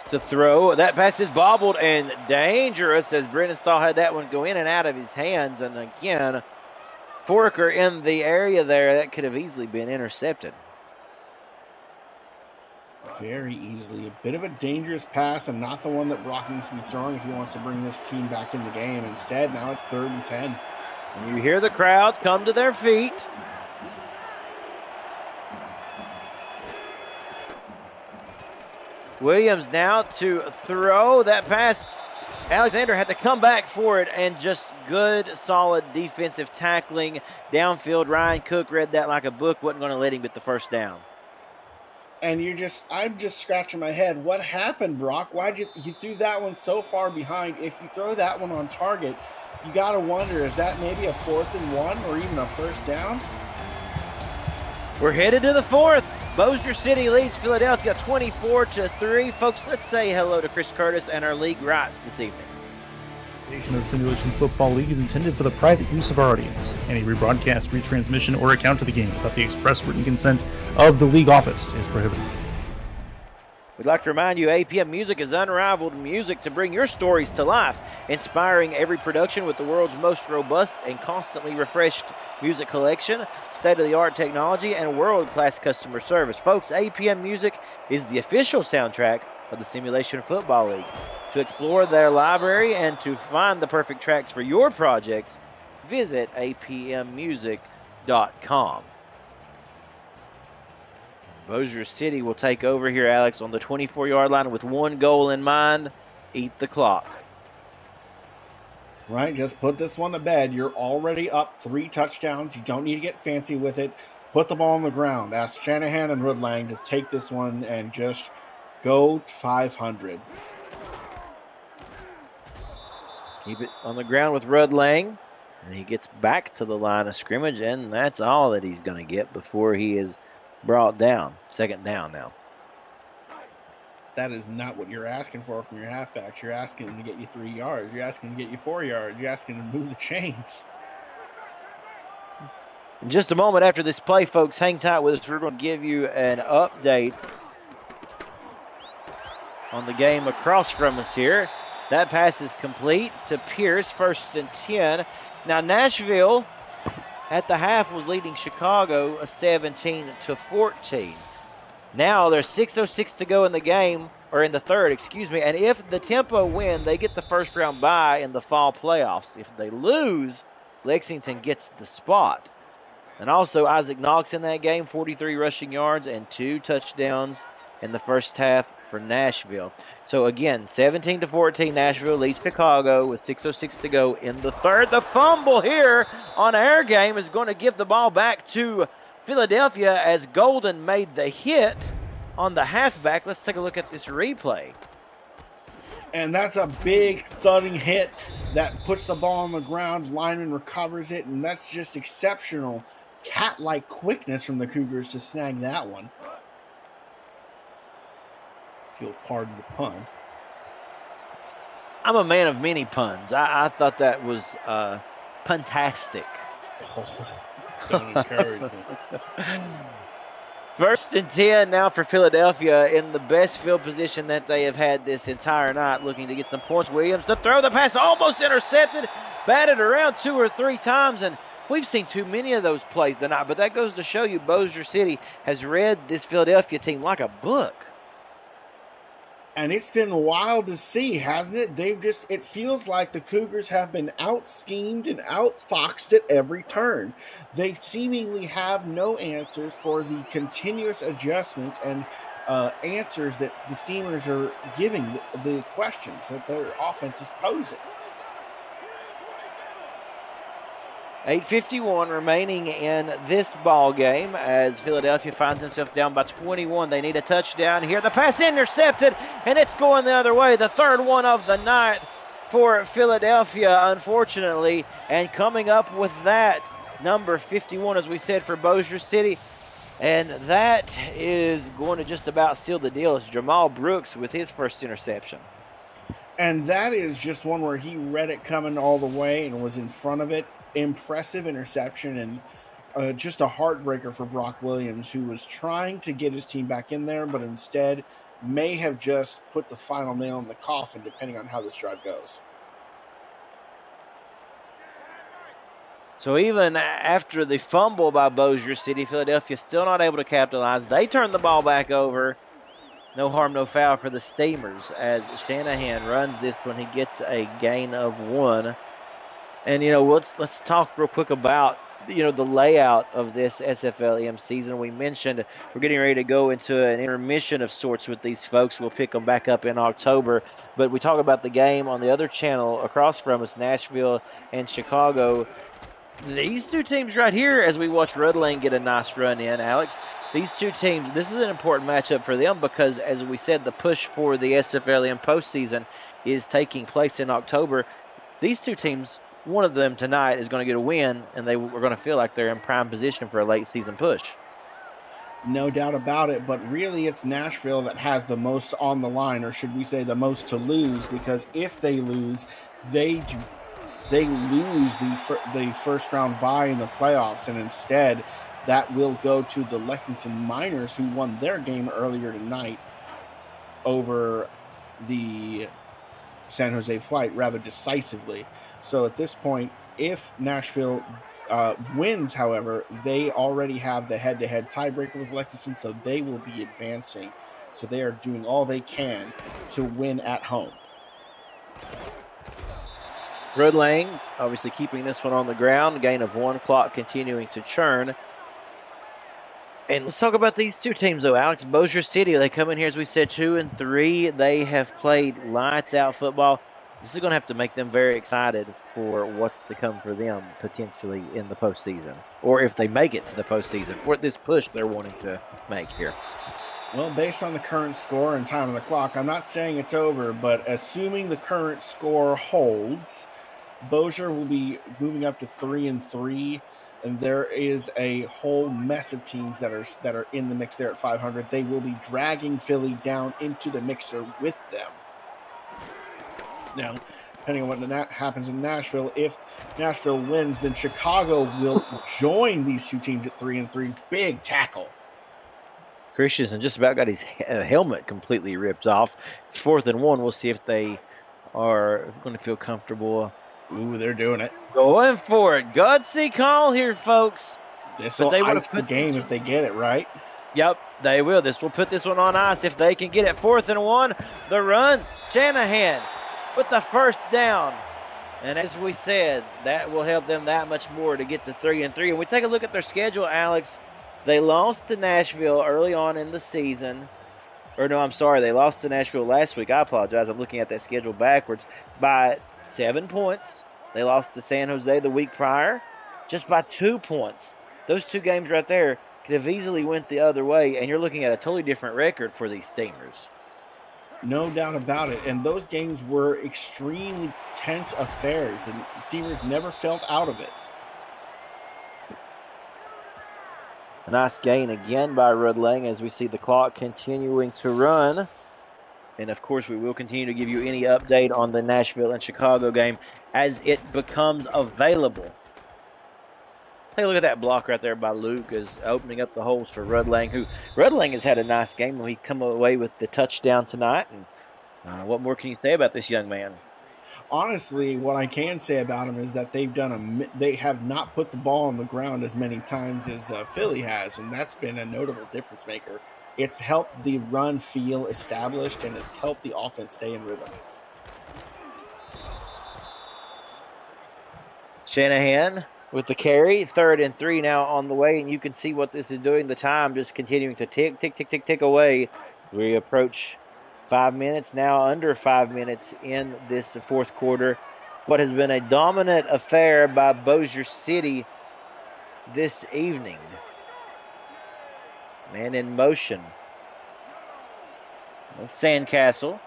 S1: To throw. That pass is bobbled and dangerous, as Brenenthal had that one go in and out of his hands. And again, Foraker in the area there, that could have easily been intercepted.
S2: Very easily. A bit of a dangerous pass, and not the one that Brock needs to be throwing if he wants to bring this team back in the game. Instead, now it's 3rd and 10.
S1: And you hear the crowd come to their feet. Williams now to throw that pass. Alexander had to come back for it, and just good, solid defensive tackling downfield. Ryan Cook read that like a book, wasn't going to let him get the first down.
S2: And I'm just scratching my head. What happened, Brock? Why'd you threw that one so far behind? If you throw that one on target, you got to wonder, is that maybe a 4th and 1 or even a first down?
S1: We're headed to the 4th. Bossier City leads Philadelphia 24-3. Folks, let's say hello to Chris Curtis and our league rights this evening.
S3: The Simulation Football League is intended for the private use of our audience. Any rebroadcast, retransmission, or account of the game without the express written consent of the league office is prohibited.
S1: We'd like to remind you, APM Music is unrivaled music to bring your stories to life, inspiring every production with the world's most robust and constantly refreshed music collection, state-of-the-art technology, and world-class customer service. Folks, APM Music is the official soundtrack of the Simulation Football League. To explore their library and to find the perfect tracks for your projects, visit apmmusic.com. Bossier City will take over here, Alex, on the 24-yard line with one goal in mind: eat the clock.
S2: Right, just put this one to bed. You're already up 3 touchdowns. You don't need to get fancy with it. Put the ball on the ground. Ask Shanahan and Rudlang to take this one and just go 500.
S1: Keep it on the ground with Rudlang. And he gets back to the line of scrimmage, and that's all that he's going to get before he is brought down. Second down now.
S2: That is not what you're asking for from your halfbacks. You're asking them to get you 3 yards. You're asking them to get you 4 yards. You're asking them to move the chains.
S1: In just a moment after this play, folks, hang tight with us. We're going to give you an update on the game across from us here. That pass is complete to Pierce, 1st and 10. Now, Nashville at the half was leading Chicago 17-14. Now there's 6:06 to go in the game, or in the third, excuse me. And if the Tempo win, they get the first round bye in the fall playoffs. If they lose, Lexington gets the spot. And also Isaac Knox in that game, 43 rushing yards and 2 touchdowns in the first half for Nashville. So again, 17-14, Nashville leads Chicago with 6:06 to go in the third. The fumble here on Air Game is going to give the ball back to Philadelphia as Golden made the hit on the halfback. Let's take a look at this replay.
S2: And that's a big thudding hit that puts the ball on the ground. Lineman recovers it, and that's just exceptional cat-like quickness from the Cougars to snag that one. If you'll pardon the pun.
S1: I'm a man of many puns. I thought that was puntastic.
S2: Don't encourage me.
S1: 1st and 10 now for Philadelphia in the best field position that they have had this entire night, looking to get some points. Williams to throw the pass, almost intercepted, batted around 2 or 3 times, and we've seen too many of those plays tonight. But that goes to show you Bossier City has read this Philadelphia team like a book.
S2: And it's been wild to see, hasn't it? It feels like the Cougars have been out-schemed and out-foxed at every turn. They seemingly have no answers for the continuous adjustments and answers that the Steamers are giving the questions that their offense is posing.
S1: 8:51 remaining in this ball game as Philadelphia finds himself down by 21. They need a touchdown here. The pass intercepted, and it's going the other way. The third one of the night for Philadelphia, unfortunately. And coming up with that, number 51, as we said, for Bossier City. And that is going to just about seal the deal. It's Jamal Brooks with his first interception.
S2: And that is just one where he read it coming all the way and was in front of it. Impressive interception and just a heartbreaker for Brock Williams, who was trying to get his team back in there, but instead may have just put the final nail in the coffin, depending on how this drive goes.
S1: So even after the fumble by Bossier City, Philadelphia still not able to capitalize. They turn the ball back over. No harm, no foul for the Steamers as Shanahan runs this when he gets a gain of 1. And, let's talk real quick about, the layout of this SFLm season. We mentioned we're getting ready to go into an intermission of sorts with these folks. We'll pick them back up in October. But we talk about the game on the other channel across from us, Nashville and Chicago. These two teams right here, as we watch Red Lane get a nice run in, Alex, these two teams, this is an important matchup for them because, as we said, the push for the SFLm postseason is taking place in October. These two teams, one of them tonight is going to get a win, and they are going to feel like they're in prime position for a late season push.
S2: No doubt about it, but really it's Nashville that has the most on the line, or should we say the most to lose, because if they lose, they lose the first round bye in the playoffs, and instead that will go to the Lexington Miners, who won their game earlier tonight over the San Jose Flight rather decisively. So at this point, if Nashville wins, however, they already have the head-to-head tiebreaker with Lexington, so they will be advancing. So they are doing all they can to win at home.
S1: Red Lane obviously keeping this one on the ground. Gain of 1, clock continuing to churn. And let's talk about these two teams, though, Alex. Bossier City, they come in here, as we said, 2-3. They have played lights-out football. This is going to have to make them very excited for what's to come for them potentially in the postseason, or if they make it to the postseason, or this push they're wanting to make here.
S2: Well, based on the current score and time on the clock, I'm not saying it's over, but assuming the current score holds, Bossier will be moving up to 3-3, and there is a whole mess of teams that are in the mix there at 500. They will be dragging Philly down into the mixer with them. Now, depending on what happens in Nashville, if Nashville wins, then Chicago will join these two teams at 3-3. Big tackle.
S1: Christensen just about got his helmet completely ripped off. It's 4th and 1. We'll see if they are going to feel comfortable.
S2: Ooh, they're doing it.
S1: Going for it. Gutsy call here, folks.
S2: This will ice the game if they get it right.
S1: Yep, they will. This will put this one on ice if they can get it. 4th and 1. The run. Shanahan with the first down. And as we said, that will help them that much more to get to 3-3. And we take a look at their schedule, Alex. They lost to Nashville early on in the season. Or no, I'm sorry. They lost to Nashville last week. I apologize. I'm looking at that schedule backwards. By 7 points. They lost to San Jose the week prior. Just by 2 points. Those two games right there could have easily went the other way. And you're looking at a totally different record for these Steamers.
S2: No doubt about it. And those games were extremely tense affairs. And the Steamers never felt out of it.
S1: A nice gain again by Rudlang as we see the clock continuing to run. And, of course, we will continue to give you any update on the Nashville and Chicago game as it becomes available. Take a look at that block right there by Luke as opening up the holes for Rudlang, Rudlang has had a nice game when he come away with the touchdown tonight. And what more can you say about this young man?
S2: Honestly, what I can say about him is that they have not put the ball on the ground as many times as Philly has, and that's been a notable difference maker. It's helped the run feel established, and it's helped the offense stay in rhythm.
S1: Shanahan with the carry, 3rd and 3 now on the way, and you can see what this is doing. The time just continuing to tick away. We approach 5 minutes now, under 5 minutes in this 4th quarter. What has been a dominant affair by Bossier City this evening. Man in motion. Sandcastle.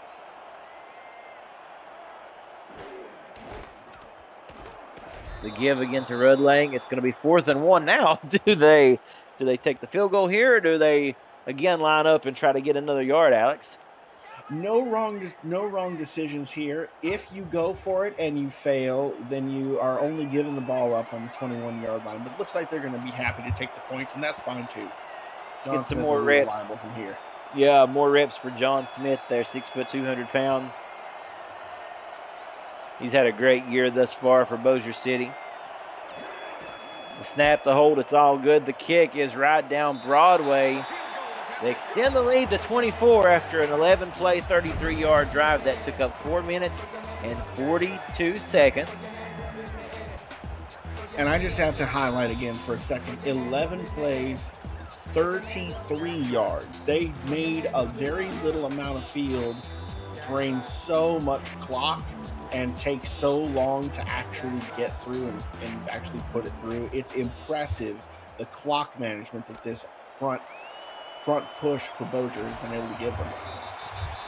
S1: The give again to Rudlang. It's going to be 4th and 1 now. Do they take the field goal here, or do they again line up and try to get another yard, Alex?
S2: No wrong decisions here. If you go for it and you fail, then you are only giving the ball up on the 21-yard line. But it looks like they're going to be happy to take the points, and that's fine too. John
S1: Get some
S2: Smith
S1: more
S2: is
S1: reps.
S2: reliable from here.
S1: Yeah, more reps for John Smith there, 6 foot 200 pounds. He's had a great year thus far for Bossier City. The snap, the hold, it's all good. The kick is right down Broadway. They extend the lead to 24 after an 11-play, 33-yard drive that took up 4 minutes and 42 seconds.
S2: And I just have to highlight again for a second, 11 plays, 33 yards. They made a very little amount of field, drain so much clock, and take so long to actually get through and actually put it through. It's impressive, the clock management that this front push for Bossier has been able to give them.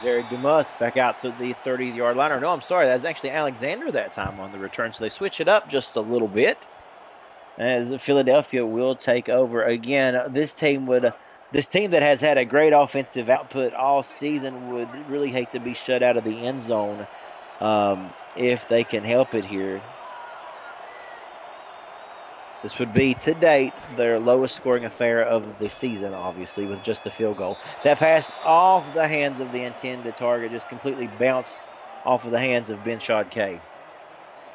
S1: Jared Dumas back out to the 30-yard line. Or no, I'm sorry, that's actually Alexander that time on the return. So they switch it up just a little bit as Philadelphia will take over again. This team that has had a great offensive output all season would really hate to be shut out of the end zone if they can help it here. This would be, to date, their lowest scoring affair of the season, obviously, with just a field goal. That pass off the hands of the intended target just completely bounced off of the hands of Ben Shad-K.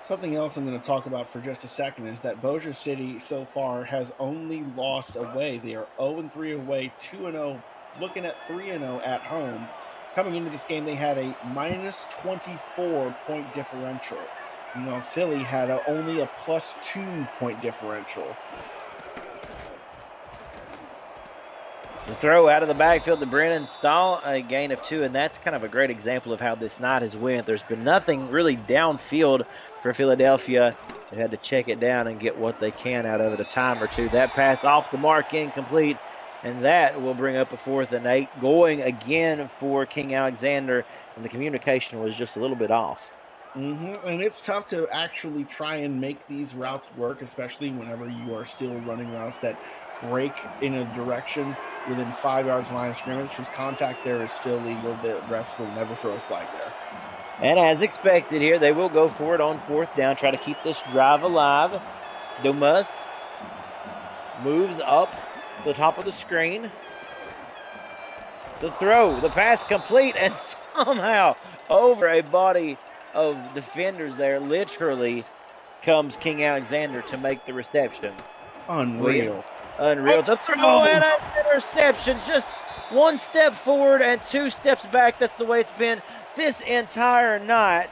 S2: Something else I'm going to talk about for just a second is that Bossier City so far has only lost away. They are 0-3 away, 2-0, looking at 3-0 at home. Coming into this game, they had a minus 24-point differential. You know, Philly had only a plus 2-point differential.
S1: The throw out of the backfield to Brennan Stahl, a gain of 2, and that's kind of a great example of how this night has went. There's been nothing really downfield for Philadelphia. They had to check it down and get what they can out of it, a time or two. That pass off the mark, incomplete, and that will bring up a 4th and 8, going again for King Alexander, and the communication was just a little bit off.
S2: And it's tough to actually try and make these routes work, especially whenever you are still running routes that break in a direction within 5 yards line of scrimmage, because contact there is still legal. The refs will never throw a flag there.
S1: And as expected here, they will go for it on 4th down, try to keep this drive alive. Domus moves up the top of the screen. The throw, the pass complete, and somehow over a body of defenders there, literally comes King Alexander to make the reception.
S2: Unreal.
S1: Unreal. To throw and an interception. Just one step forward and 2 steps back. That's the way it's been this entire night.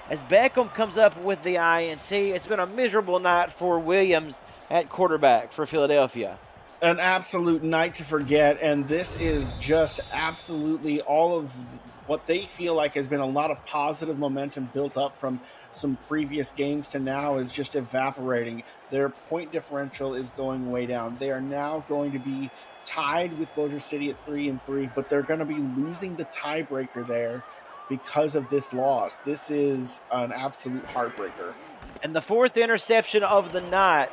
S1: As Beckham comes up with the INT, it's been a miserable night for Williams at quarterback for Philadelphia.
S2: An absolute night to forget, and this is just absolutely all of what they feel like has been a lot of positive momentum built up from some previous games to now is just evaporating. Their point differential is going way down. They are now going to be tied with Bossier City at 3-3, but they're going to be losing the tiebreaker there because of this loss. This is an absolute heartbreaker.
S1: And the 4th interception of the night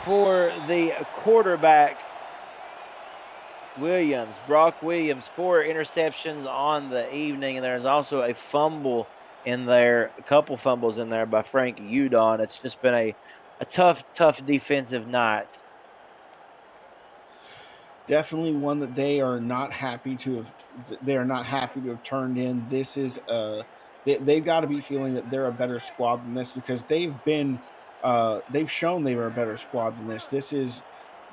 S1: for the quarterback, Williams, Brock Williams, 4 interceptions on the evening, and there's also a fumble in there, a couple fumbles in there by Frank Udon. It's just been a tough defensive night.
S2: Definitely one that they are not happy to have turned in. This is they've got to be feeling that they're a better squad than this, because they've shown they were a better squad than this. This is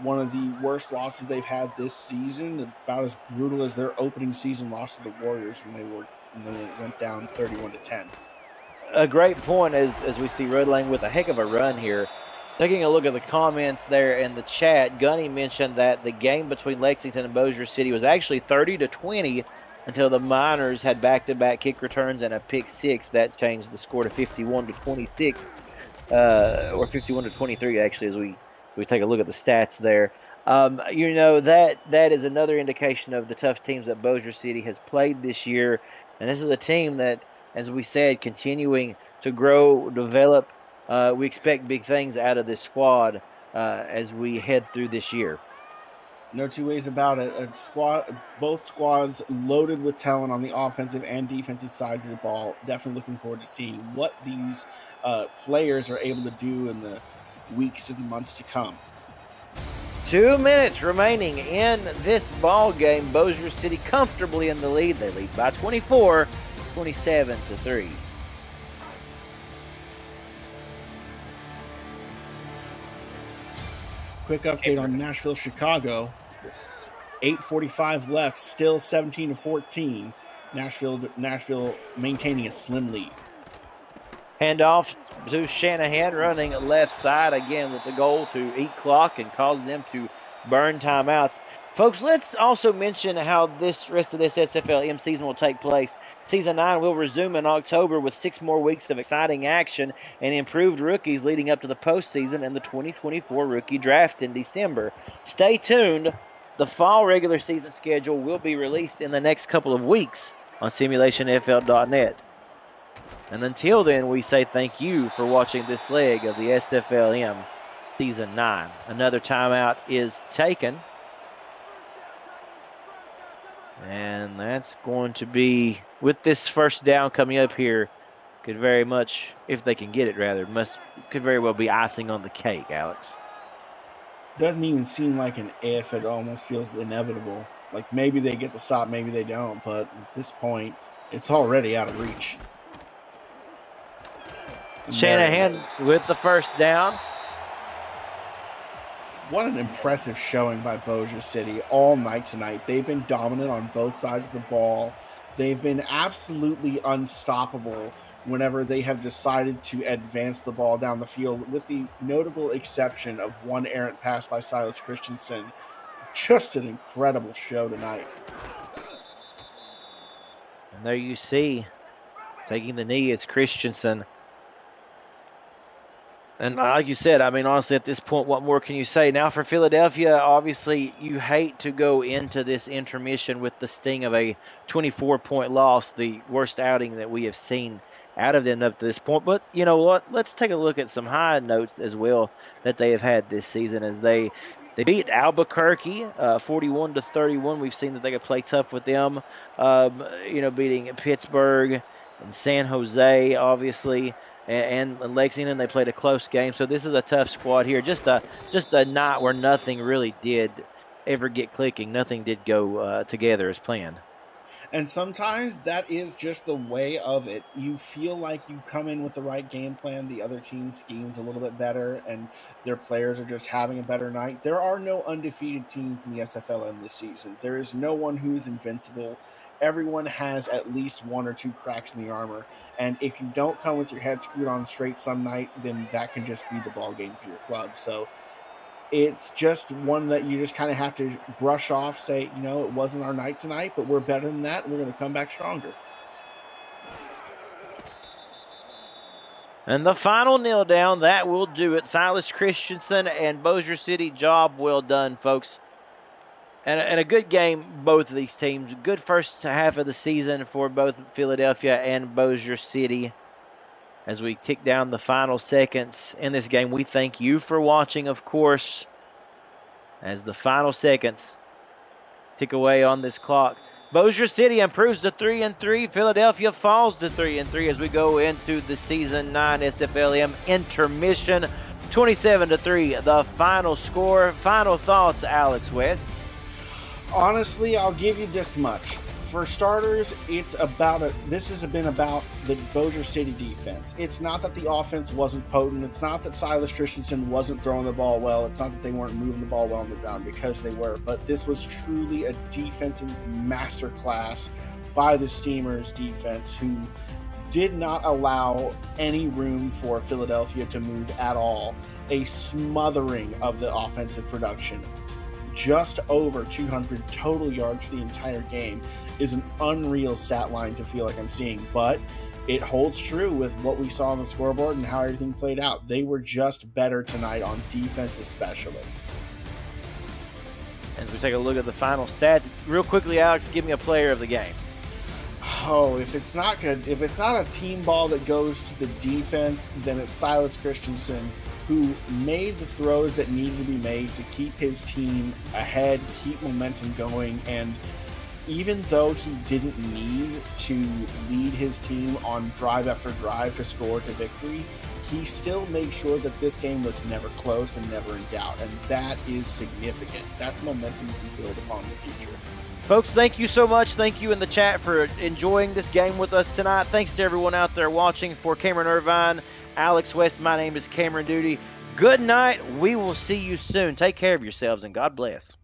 S2: one of the worst losses they've had this season, about as brutal as their opening season loss to the Warriors when they went down 31-10.
S1: A great point as we see Red Lane with a heck of a run here. Taking a look at the comments there in the chat, Gunny mentioned that the game between Lexington and Bossier City was actually 30-20 until the Miners had back-to-back kick returns and a pick 6. That changed the score to 51-26, or 51-23 actually, as we take a look at the stats there. That is another indication of the tough teams that Bossier City has played this year, and this is a team that, as we said, continuing to grow, develop. We expect big things out of this squad as we head through this year.
S2: No two ways about it. Both squads loaded with talent on the offensive and defensive sides of the ball. Definitely looking forward to seeing what these players are able to do in the weeks and months to come.
S1: 2 minutes remaining in this ball game. Bossier City comfortably in the lead. They lead by 24, 27-3.
S2: Quick update on Nashville, Chicago. 8:45 left, still 17-14. Nashville maintaining a slim lead.
S1: Handoff to Shanahan, running left side again with the goal to eat clock and cause them to burn timeouts. Folks, let's also mention how this rest of this SFLm season will take place. Season 9 will resume in October with 6 more weeks of exciting action and improved rookies leading up to the postseason and the 2024 rookie draft in December. Stay tuned. The fall regular season schedule will be released in the next couple of weeks on Simulationfl.net. And until then, we say thank you for watching this leg of the SFLm Season 9. Another timeout is taken. And that's going to be, with this first down coming up here, could very much, if they can get it rather, could very well be icing on the cake, Alex.
S2: Doesn't even seem like an if. It almost feels inevitable. Like maybe they get the stop, maybe they don't. But at this point, it's already out of reach.
S1: Shanahan with the first down.
S2: What an impressive showing by Bossier City all night tonight. They've been dominant on both sides of the ball. They've been absolutely unstoppable whenever they have decided to advance the ball down the field, with the notable exception of one errant pass by Silas Christensen. Just an incredible show tonight.
S1: And there you see, taking the knee is Christensen. And like you said, I mean, honestly, at this point, what more can you say? Now for Philadelphia, obviously, you hate to go into this intermission with the sting of a 24-point loss, the worst outing that we have seen out of them up to this point. But you know what? Let's take a look at some high notes as well that they have had this season as they beat Albuquerque 41-31. We've seen that they could play tough with them. Beating Pittsburgh and San Jose, obviously, and Lexington. They played a close game, so this is a tough squad here. Just a night where nothing really did ever get clicking. Nothing did go together as planned.
S2: And sometimes that is just the way of it. You feel like you come in with the right game plan, the other team schemes a little bit better, and their players are just having a better night. There are no undefeated teams in the SFLm this season. There is no one who is invincible. Everyone has at least one or two cracks in the armor. And if you don't come with your head screwed on straight some night, then that can just be the ball game for your club. So it's just one that you just kind of have to brush off, say, it wasn't our night tonight, but we're better than that. And we're going to come back stronger.
S1: And the final kneel down, that will do it. Silas Christensen and Bossier City, job well done, folks. And a good game, both of these teams. Good first half of the season for both Philadelphia and Bossier City. As we tick down the final seconds in this game, we thank you for watching, of course, as the final seconds tick away on this clock. Bossier City improves to 3-3. Philadelphia falls to 3-3 as we go into the Season 9 SFLm intermission. 27-3, the final score. Final thoughts, Alex West?
S2: Honestly, I'll give you this much. For starters, this has been about the Bossier City defense. It's not that the offense wasn't potent. It's not that Silas Christensen wasn't throwing the ball well. It's not that they weren't moving the ball well on the ground, because they were. But this was truly a defensive masterclass by the Steamers defense, who did not allow any room for Philadelphia to move at all. A smothering of the offensive production. Just over 200 total yards for the entire game is an unreal stat line to feel like I'm seeing, but it holds true with what we saw on the scoreboard and how everything played out. They were just better tonight on defense especially.
S1: As we take a look at the final stats, real quickly, Alex, give me a player of the game.
S2: Oh, if it's not a team ball that goes to the defense, then it's Silas Christensen, who made the throws that needed to be made to keep his team ahead, keep momentum going. And even though he didn't need to lead his team on drive after drive to score to victory, he still made sure that this game was never close and never in doubt. And that is significant. That's momentum you can build upon in the future.
S1: Folks, thank you so much. Thank you in the chat for enjoying this game with us tonight. Thanks to everyone out there watching. For Cameron Irvine, Alex West, my name is Cameron Duty. Good night. We will see you soon. Take care of yourselves, and God bless.